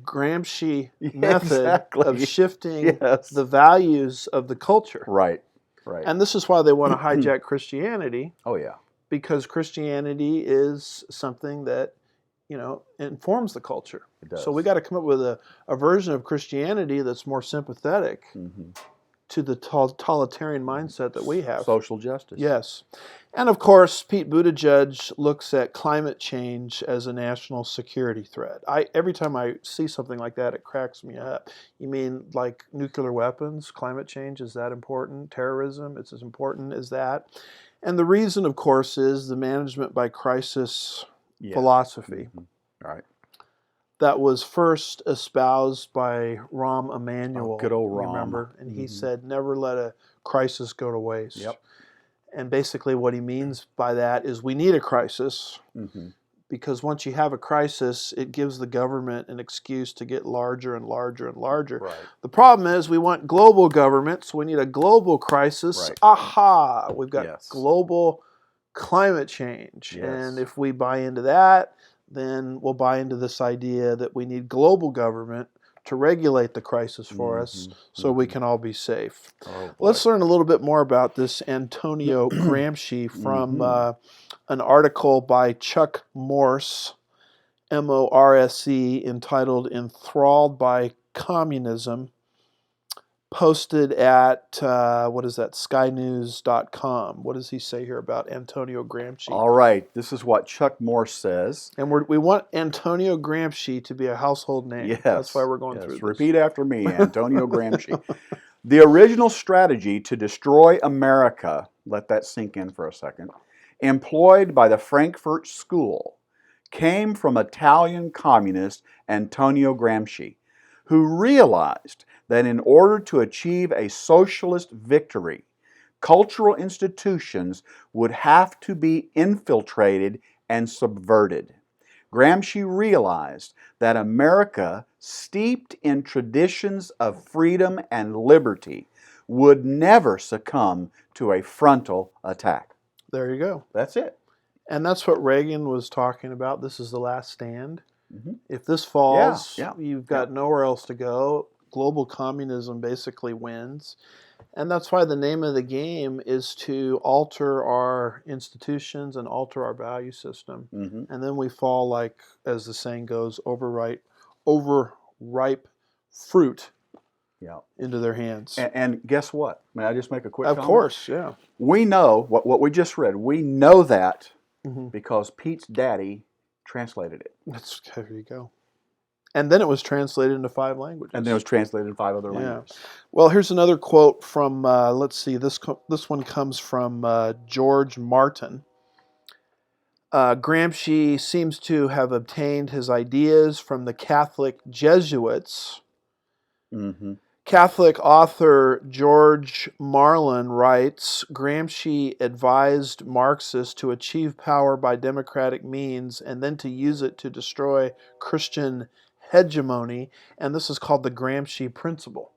Gramsci method of shifting the values of the culture. Right. Right. And this is why they want to hijack Christianity. Oh yeah. Because Christianity is something that, informs the culture. It does. So we got to come up with a version of Christianity that's more sympathetic to the totalitarian mindset that we have. Social justice. Yes. And of course, Pete Buttigieg looks at climate change as a national security threat. Every time I see something like that, it cracks me up. You mean like nuclear weapons, climate change, is that important? Terrorism, it's as important as that. And the reason, of course, is the management by crisis philosophy. Right. That was first espoused by Rahm Emanuel. Good old Rahm. Remember? And he said, never let a crisis go to waste. Yep. And basically what he means by that is we need a crisis because once you have a crisis, it gives the government an excuse to get larger and larger and larger. Right. The problem is we want global government, so we need a global crisis. Right. Aha! We've got global climate change. Yes. And if we buy into that, then we'll buy into this idea that we need global government to regulate the crisis for us so we can all be safe. Let's learn a little bit more about this Antonio Gramsci from an article by Chuck Morse, M-O-R-S-E, entitled Enthralled by Communism, posted at, what is that, skynews.com. What does he say here about Antonio Gramsci? All right, this is what Chuck Morse says. And we want Antonio Gramsci to be a household name. Yes. That's why we're going through this. Repeat after me, Antonio Gramsci. The original strategy to destroy America, let that sink in for a second, employed by the Frankfurt School, came from Italian communist Antonio Gramsci, who realized that in order to achieve a socialist victory, cultural institutions would have to be infiltrated and subverted. Gramsci realized that America, steeped in traditions of freedom and liberty, would never succumb to a frontal attack. There you go. That's it. And that's what Reagan was talking about. This is the last stand. If this falls, you've got nowhere else to go. Global communism basically wins. And that's why the name of the game is to alter our institutions and alter our value system. And then we fall like, as the saying goes, overripe fruit into their hands. And guess what? May I just make a quick comment? Of course, yeah. We know, what we just read, we know that because Pete's daddy translated it. There you go. And then it was translated into 5 languages. And then it was translated in 5 other languages. Well, here's another quote from, let's see, this one comes from George Martin. Gramsci seems to have obtained his ideas from the Catholic Jesuits. Catholic author George Marlin writes, Gramsci advised Marxists to achieve power by democratic means and then to use it to destroy Christian hegemony, and this is called the Gramsci principle.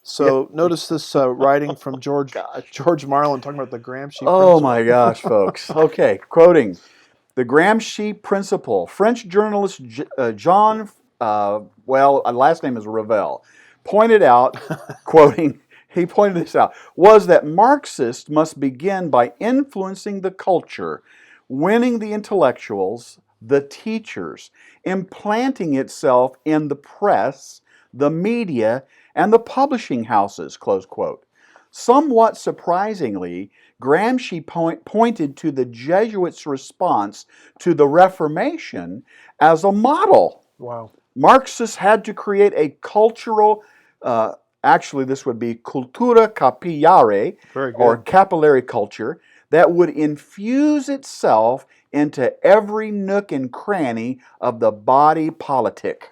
So notice this writing from George Marlin talking about the Gramsci principle. Oh my gosh, folks. Okay, quoting the Gramsci principle. French journalist John, last name is Revel, pointed out, quoting, he pointed this out, was that Marxists must begin by influencing the culture, winning the intellectuals, the teachers, implanting itself in the press, the media, and the publishing houses, close quote. Somewhat surprisingly, Gramsci pointed to the Jesuits' response to the Reformation as a model. Wow. Marxists had to create a cultural, actually this would be cultura capillare, or capillary culture, that would infuse itself into every nook and cranny of the body politic.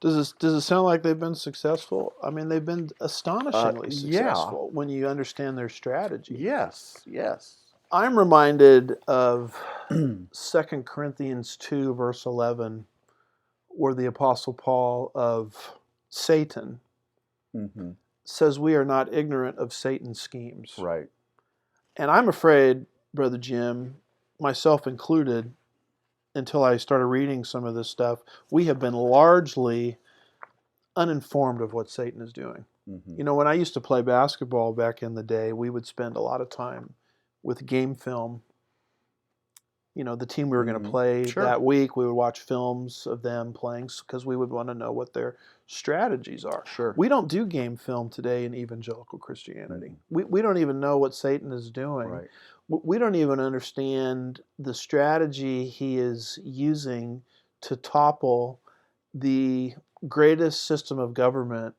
Does it sound like they've been successful? I mean, they've been astonishingly successful when you understand their strategy. Yes. I'm reminded of 2 Corinthians 2, verse 11, where the Apostle Paul of Satan says we are not ignorant of Satan's schemes. Right. And I'm afraid, Brother Jim, myself included, until I started reading some of this stuff, we have been largely uninformed of what Satan is doing. You know, when I used to play basketball back in the day, we would spend a lot of time with game film. You know, the team we were going to play that week, we would watch films of them playing because we would want to know what their strategies are. We don't do game film today in evangelical Christianity. We don't even know what Satan is doing. We don't even understand the strategy he is using to topple the greatest system of government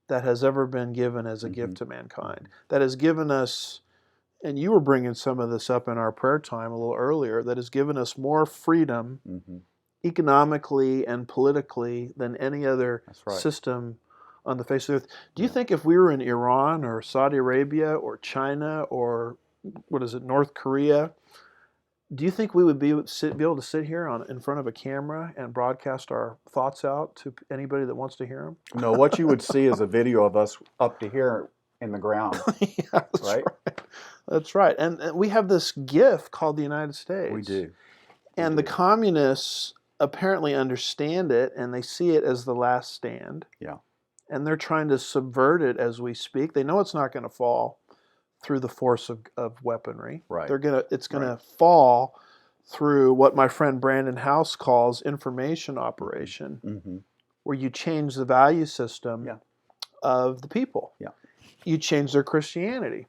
that has ever been given as a gift to mankind. That has given us, and you were bringing some of this up in our prayer time a little earlier, that has given us more freedom economically and politically than any other system on the face of the earth. Do you think if we were in Iran or Saudi Arabia or China or North Korea, do you think we would be able to sit here in front of a camera and broadcast our thoughts out to anybody that wants to hear them? No, what you would see is a video of us up to here in the ground. That's right. And we have this gift called the United States. We do. And the communists apparently understand it, and they see it as the last stand. Yeah. And they're trying to subvert it as we speak. They know it's not going to fall through the force of weaponry. Right. It's gonna fall through what my friend Brandon House calls information operation, Mm-hmm. where you change the value system Yeah. of the people. Yeah. You change their Christianity.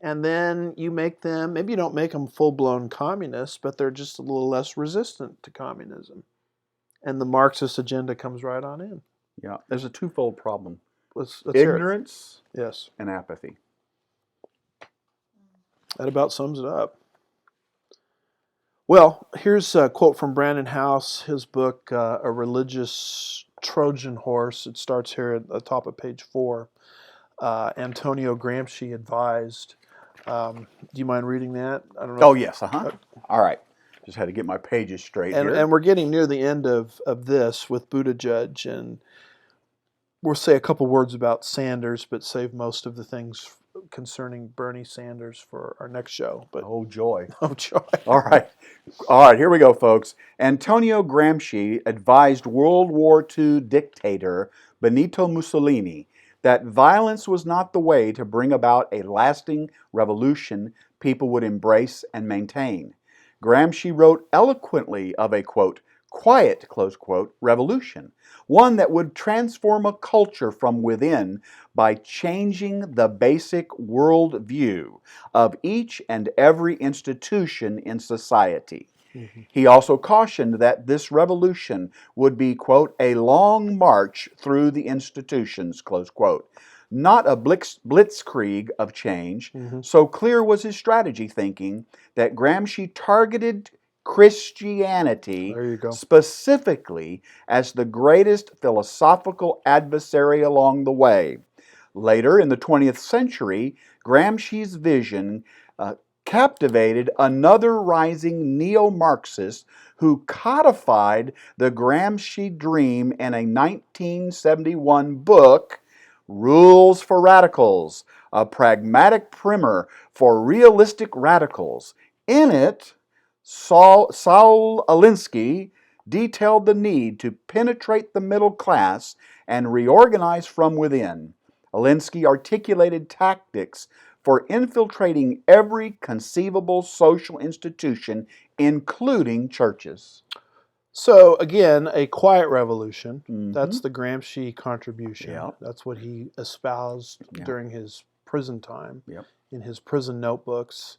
And then you make them, maybe you don't make them full-blown communists, but they're just a little less resistant to communism. And the Marxist agenda comes right on in. Yeah. There's a twofold problem. Let's hear it. Ignorance Yes. and apathy. That about sums it up. Well, here's a quote from Brandon House, his book, A Religious Trojan Horse. It starts here at the top of page 4. Antonio Gramsci advised. Do you mind reading that? I don't know. Oh, yes. All right. Just had to get my pages straight here. And we're getting near the end of this with Buttigieg, and we'll say a couple words about Sanders, but save most of the things concerning Bernie Sanders for our next show. But oh, joy. Oh, joy. All right. All right, here we go, folks. Antonio Gramsci advised World War II dictator Benito Mussolini that violence was not the way to bring about a lasting revolution people would embrace and maintain. Gramsci wrote eloquently of a, quote, quiet, close quote, revolution, one that would transform a culture from within by changing the basic worldview of each and every institution in society. Mm-hmm. He also cautioned that this revolution would be, quote, a long march through the institutions, close quote, not a blitzkrieg of change. Mm-hmm. So clear was his strategy thinking that Gramsci targeted Christianity specifically as the greatest philosophical adversary along the way. Later, in the 20th century, Gramsci's vision captivated another rising neo-Marxist who codified the Gramsci dream in a 1971 book, Rules for Radicals, a pragmatic primer for realistic radicals. In it, Saul Alinsky detailed the need to penetrate the middle class and reorganize from within. Alinsky articulated tactics for infiltrating every conceivable social institution, including churches. So, again, a quiet revolution. Mm-hmm. That's the Gramsci contribution. Yep. That's what he espoused during his prison time, in his prison notebooks.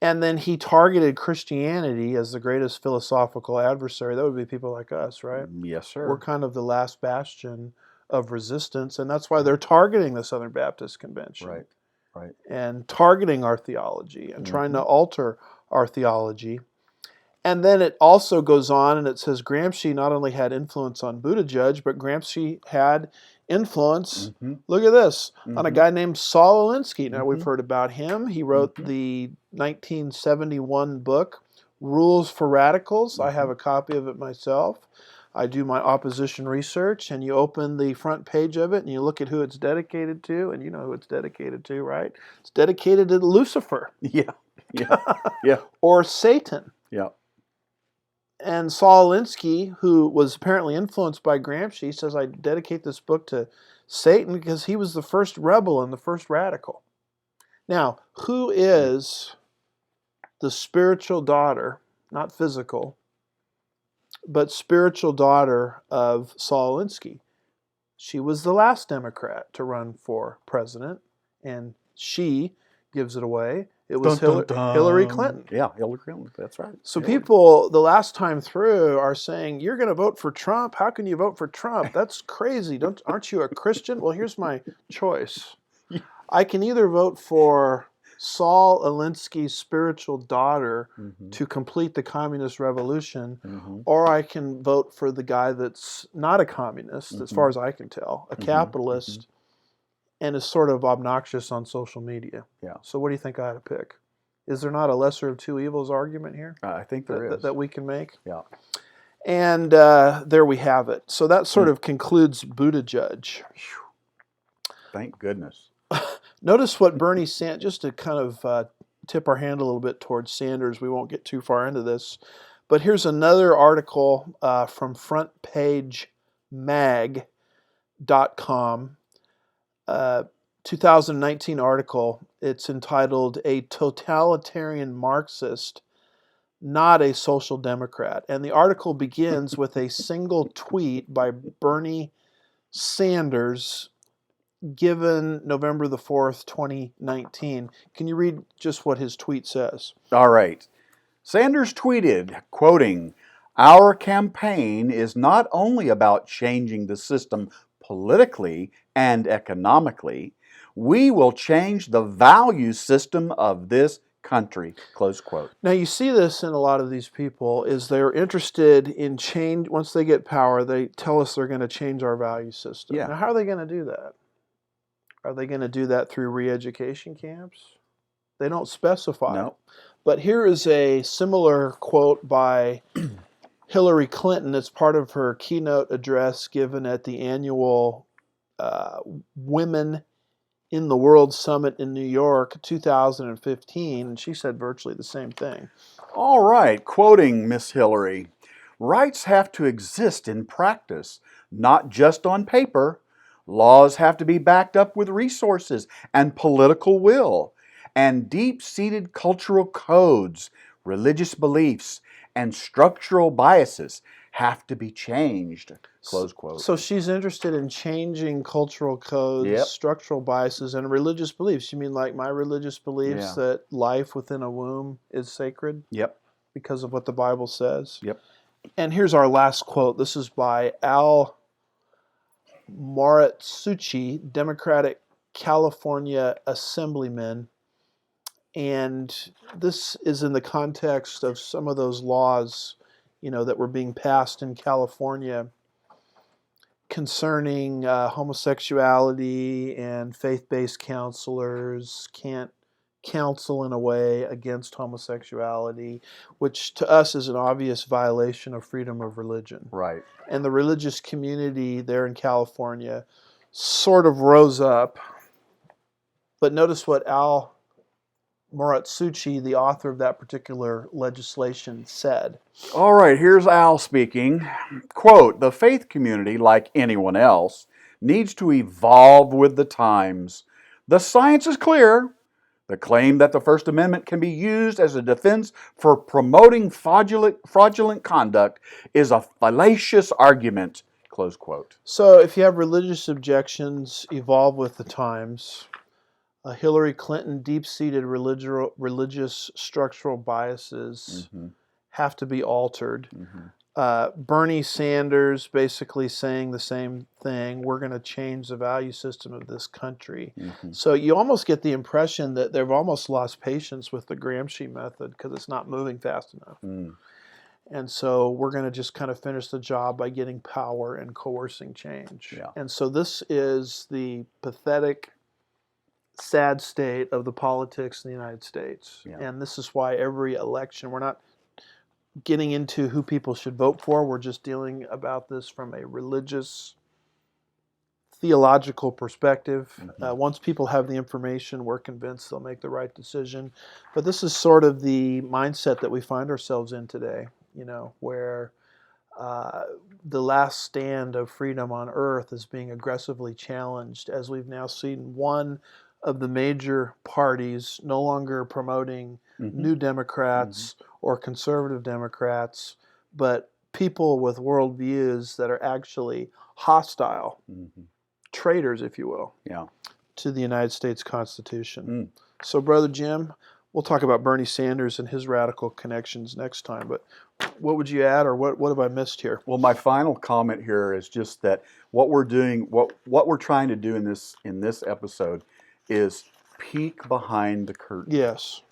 And then he targeted Christianity as the greatest philosophical adversary. That would be people like us, right? Yes, sir. We're kind of the last bastion of resistance, and that's why they're targeting the Southern Baptist Convention. Right. And targeting our theology and trying to alter our theology. And then it also goes on and it says Gramsci not only had influence on Buttigieg, but Gramsci had influence, look at this, on a guy named Saul Alinsky. Now, we've heard about him. He wrote the 1971 book, Rules for Radicals. I have a copy of it myself. I do my opposition research, and you open the front page of it, and you look at who it's dedicated to, and you know who it's dedicated to, right? It's dedicated to Lucifer. Yeah. Or Satan. Yeah. And Saul Alinsky, who was apparently influenced by Gramsci, says, I dedicate this book to Satan because he was the first rebel and the first radical. Now, who is the spiritual daughter, not physical, but spiritual daughter of Saul Alinsky? She was the last Democrat to run for president, and she gives it away. It was Hillary Clinton. Yeah, Hillary Clinton. That's right. So people, the last time through, are saying, you're going to vote for Trump? How can you vote for Trump? That's crazy. Aren't you a Christian? Well, here's my choice. I can either vote for Saul Alinsky's spiritual daughter to complete the communist revolution, or I can vote for the guy that's not a communist, as far as I can tell, a capitalist, and is sort of obnoxious on social media. Yeah. So what do you think I ought to pick? Is there not a lesser of two evils argument here? I think there is. That we can make? Yeah. And there we have it. So that sort of concludes Buttigieg. Thank goodness. Notice what Bernie Sanders, just to kind of tip our hand a little bit towards Sanders, we won't get too far into this, But here's another article from frontpagemag.com, 2019 article. It's entitled "A Totalitarian Marxist, Not a Social Democrat." And the article begins with a single tweet by Bernie Sanders given November the 4th, 2019. Can you read just what his tweet says? All right. Sanders tweeted, quoting, "Our campaign is not only about changing the system politically and economically, we will change the value system of this country." Close quote. Now you see this in a lot of these people is they're interested in change. Once they get power, they tell us they're going to change our value system. Yeah. Now how are they going to do that? Are they going to do that through re-education camps? They don't specify. No. But here is a similar quote by Hillary Clinton. It's part of her keynote address given at the annual Women in the World Summit in New York 2015, and she said virtually the same thing. All right, quoting Miss Hillary, "Rights have to exist in practice, not just on paper. Laws have to be backed up with resources and political will, and deep-seated cultural codes, religious beliefs, and structural biases have to be changed." Close quote. So she's interested in changing cultural codes, Yep. structural biases, and religious beliefs. You mean like my religious beliefs that life within a womb is sacred? Yep. Because of what the Bible says? Yep. And here's our last quote. This is by Al Maratsuchi, Democratic California Assemblyman. And this is in the context of some of those laws, that were being passed in California concerning homosexuality, and faith-based counselors can't counsel in a way against homosexuality, which to us is an obvious violation of freedom of religion. Right. And the religious community there in California sort of rose up. But notice what Al Maratsuchi, the author of that particular legislation, said. All right, here's Al speaking. Quote, "The faith community, like anyone else, needs to evolve with the times. The science is clear. The claim that the First Amendment can be used as a defense for promoting fraudulent conduct is a fallacious argument." Close quote. So if you have religious objections, evolve with the times. Hillary Clinton, deep-seated religious structural biases have to be altered. Bernie Sanders basically saying the same thing. We're going to change the value system of this country. So you almost get the impression that they've almost lost patience with the Gramsci method because it's not moving fast enough. And so we're going to just kind of finish the job by getting power and coercing change. Yeah. And so this is the pathetic, sad state of the politics in the United States. Yeah. And this is why every election, we're not getting into who people should vote for. We're just dealing about this from a religious, theological perspective. Once people have the information, we're convinced they'll make the right decision. But this is sort of the mindset that we find ourselves in today, where the last stand of freedom on earth is being aggressively challenged, as we've now seen one of the major parties no longer promoting new Democrats or conservative Democrats, but people with worldviews that are actually hostile, traitors, if you will, to the United States Constitution. So, Brother Jim, we'll talk about Bernie Sanders and his radical connections next time, but what would you add, or what have I missed here? Well, my final comment here is just that what we're doing, what we're trying to do in this episode is peek behind the curtain. Yes.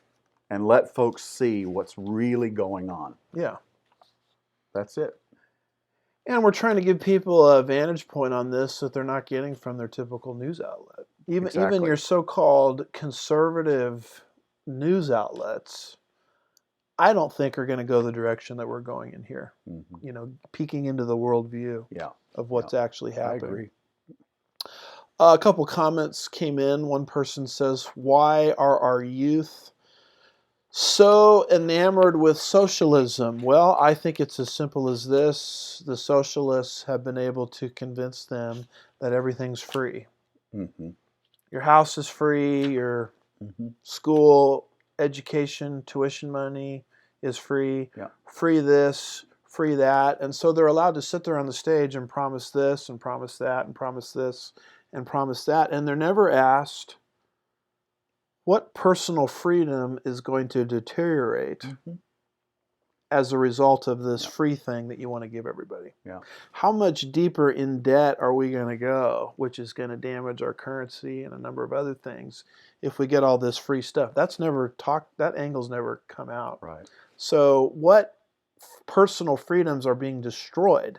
And let folks see what's really going on. Yeah. That's it. And we're trying to give people a vantage point on this that they're not getting from their typical news outlet. Even your so-called conservative news outlets, I don't think are going to go the direction that we're going in here. Peeking into the worldview of what's actually happening. I agree. A couple comments came in. One person says, "Why are our youth so enamored with socialism. Well, I think it's as simple as this. The socialists have been able to convince them that everything's free. Mm-hmm. Your house is free, your Mm-hmm. school, education, tuition money is free, Yeah. free this, free that. And so they're allowed to sit there on the stage and promise this and promise that and promise this and promise that. And they're never asked, what personal freedom is going to deteriorate Mm-hmm. as a result of this Yeah. free thing that you want to give everybody? Yeah. How much deeper in debt are we going to go, which is going to damage our currency and a number of other things if we get all this free stuff? That's never talked, that angle's never come out. Right. So what personal freedoms are being destroyed?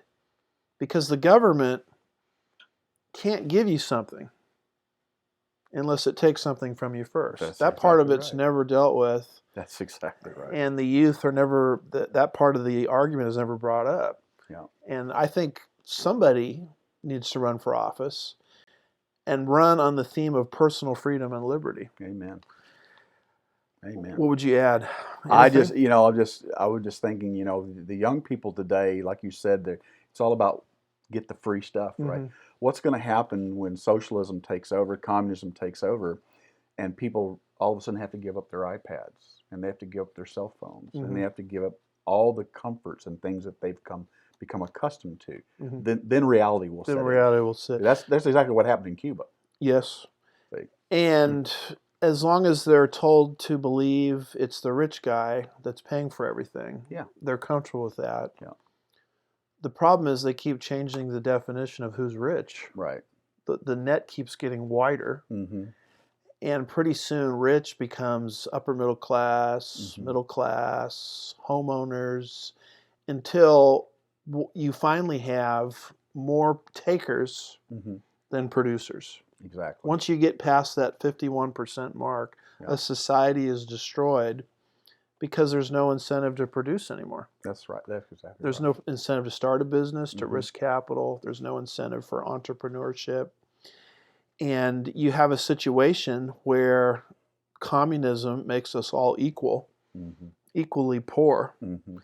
Because the government can't give you something unless it takes something from you first. That's that part of exactly it's right. never dealt with. That's exactly right. And the youth are never, that part of the argument is never brought up. Yeah. And I think somebody needs to run for office and run on the theme of personal freedom and liberty. Amen. Amen. What would you add? I Anything? just, I was just thinking, the young people today, like you said, it's all about get the free stuff, right? Mhm. What's going to happen when socialism takes over, communism takes over, and people all of a sudden have to give up their iPads and they have to give up their cell phones and Mhm. they have to give up all the comforts and things that they've become accustomed to? Mhm. Then reality will Then set in. reality will sit. That's exactly what happened in Cuba. Yes. See? And as long as they're told to believe it's the rich guy that's paying for everything, Yeah. they're comfortable with that. Yeah. The problem is they keep changing the definition of who's rich. Right. The net keeps getting wider. Mm-hmm. And pretty soon, rich becomes upper middle class, Mhm. middle class, homeowners, until you finally have more takers Mm-hmm. than producers. Exactly. Once you get past that 51% mark, Yeah. a society is destroyed because there's no incentive to produce anymore. That's right. That's exactly There's right. no incentive to start a business, to Mhm. risk capital. There's no incentive for entrepreneurship. And you have a situation where communism makes us all equal, Mm-hmm. equally poor, Mm-hmm.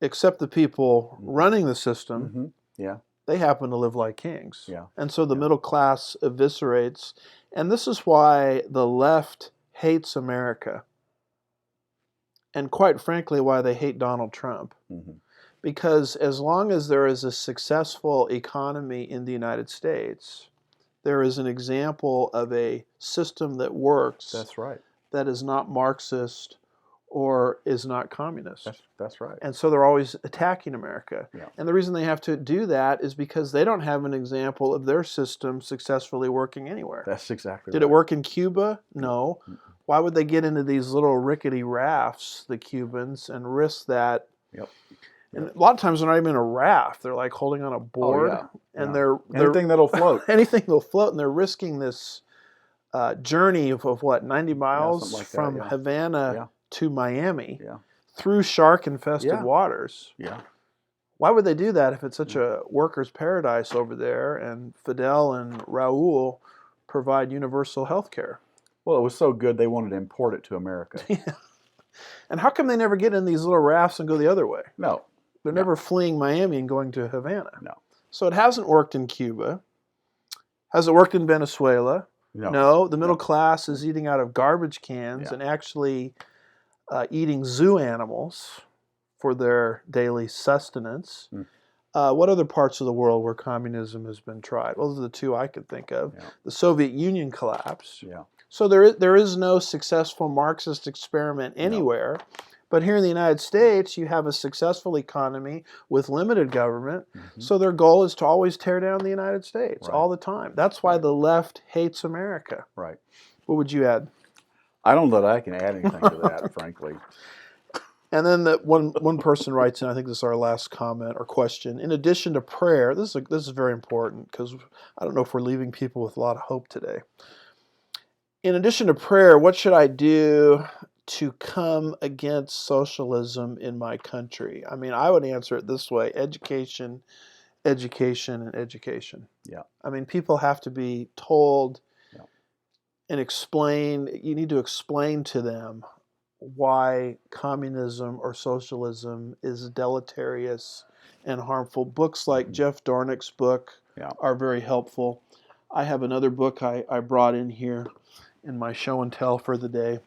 except the people Mhm. running the system, Mm-hmm. Yeah. they happen to live like kings. Yeah. And so the Yeah. middle class eviscerates. And this is why the left hates America. And quite frankly, why they hate Donald Trump. Mm-hmm. Because as long as there is a successful economy in the United States, there is an example of a system that works That's right. that is not Marxist or is not communist. That's right. And so they're always attacking America. Yeah. And the reason they have to do that is because they don't have an example of their system successfully working anywhere. That's exactly Did right. it work in Cuba? No. Mm-mm. Why would they get into these little rickety rafts, the Cubans, and risk that? Yep. And a lot of times they're not even in a raft. They're like holding on a board. yeah. And Yeah. they're Anything that'll float. anything will float, and they're risking this journey of what, 90 miles something like that, from yeah. Havana Yeah. to Miami Yeah. through shark-infested Yeah. waters. Yeah. Why would they do that if it's such a worker's paradise over there and Fidel and Raul provide universal health care? Well, it was so good they wanted to import it to America. And how come they never get in these little rafts and go the other way? No. They're never fleeing Miami and going to Havana. No. So it hasn't worked in Cuba. Has it worked in Venezuela? No. The middle class is eating out of garbage cans Yeah. and actually eating zoo animals for their daily sustenance. What other parts of the world where communism has been tried? Well, those are the two I could think of. Yeah. The Soviet Union collapsed. Yeah. So there is no successful Marxist experiment anywhere. But here in the United States, you have a successful economy with limited government. Mm-hmm. So their goal is to always tear down the United States Right. all the time. That's why the left hates America. Right. What would you add? I don't know that I can add anything to that, frankly. And then one person writes in, I think this is our last comment or question. In addition to prayer, this is very important because I don't know if we're leaving people with a lot of hope today. In addition to prayer, what should I do to come against socialism in my country? I mean, I would answer it this way: education, education, and education. Yeah. I mean, people have to be told Yeah. and explain. You need to explain to them why communism or socialism is deleterious and harmful. Books like Jeff Dornick's book are very helpful. I have another book I brought in here in my show and tell for the day.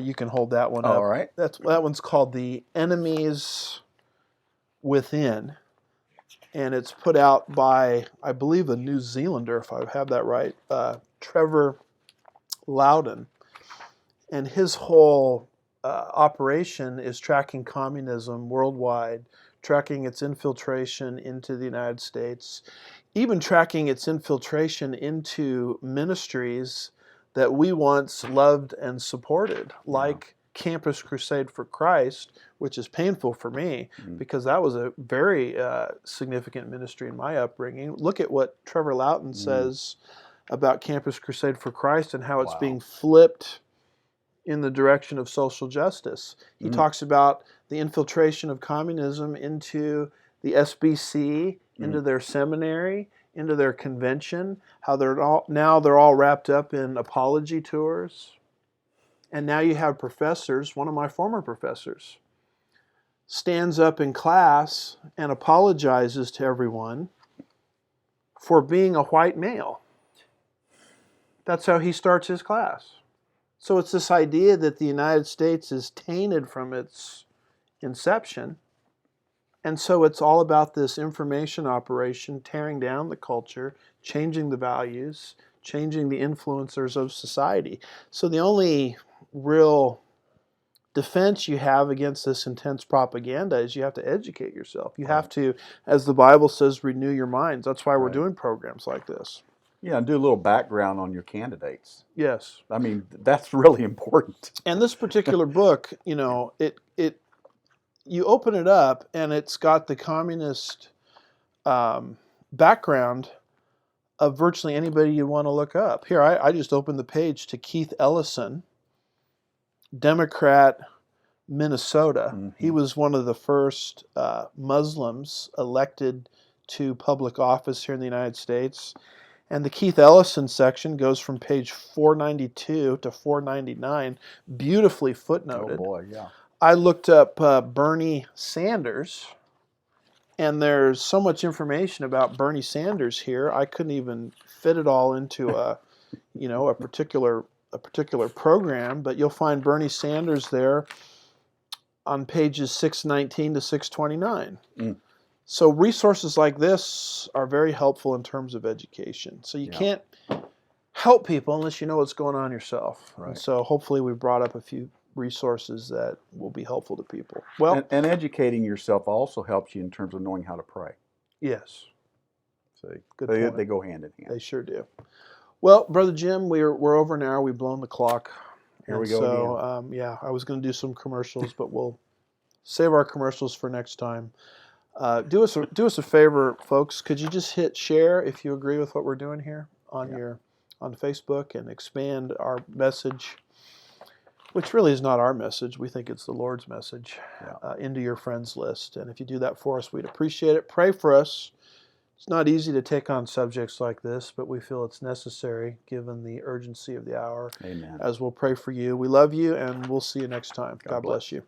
You can hold that one up. All right. That one's called The Enemies Within, and it's put out by, I believe, a New Zealander, if I have that right, Trevor Loudon. And his whole operation is tracking communism worldwide, tracking its infiltration into the United States, even tracking its infiltration into ministries that we once loved and supported, like Campus Crusade for Christ, which is painful for me because that was a very significant ministry in my upbringing. Look at what Trevor Loudon says about Campus Crusade for Christ and how it's being flipped in the direction of social justice. He talks about the infiltration of communism into the SBC, into their seminary, into their convention, how they're all wrapped up in apology tours. And now you have professors, one of my former professors, stands up in class and apologizes to everyone for being a white male. That's how he starts his class. So it's this idea that the United States is tainted from its inception. And so it's all about this information operation, tearing down the culture, changing the values, changing the influencers of society. So the only real defense you have against this intense propaganda is you have to educate yourself. You have to, as the Bible says, renew your minds. That's why we're doing programs like this. Yeah, and do a little background on your candidates. Yes. I mean, that's really important. And this particular book, you know, you open it up and it's got the communist background of virtually anybody you want to look up. Here, I just opened the page to Keith Ellison, Democrat, Minnesota. He was one of the first Muslims elected to public office here in the United States. And the Keith Ellison section goes from page 492 to 499, beautifully footnoted. Oh boy, yeah. I looked up Bernie Sanders, and there's so much information about Bernie Sanders here, I couldn't even fit it all into a particular program. But you'll find Bernie Sanders there on pages 619 to 629. So resources like this are very helpful in terms of education. So you can't help people unless you know what's going on yourself. Right. And so hopefully we brought up a few resources that will be helpful to people. Well, and educating yourself also helps you in terms of knowing how to pray. Yes. See, Good point. they go hand in hand. They sure do. Well, Brother Jim, we're over now. We've blown the clock. Here we go again. I was going to do some commercials, but we'll save our commercials for next time. Do us a favor, folks. Could you just hit share if you agree with what we're doing here on Facebook, and expand our message, which really is not our message. We think it's the Lord's message, into your friends list. And if you do that for us, we'd appreciate it. Pray for us. It's not easy to take on subjects like this, but we feel it's necessary given the urgency of the hour. Amen. As we'll pray for you. We love you, and we'll see you next time. God bless you.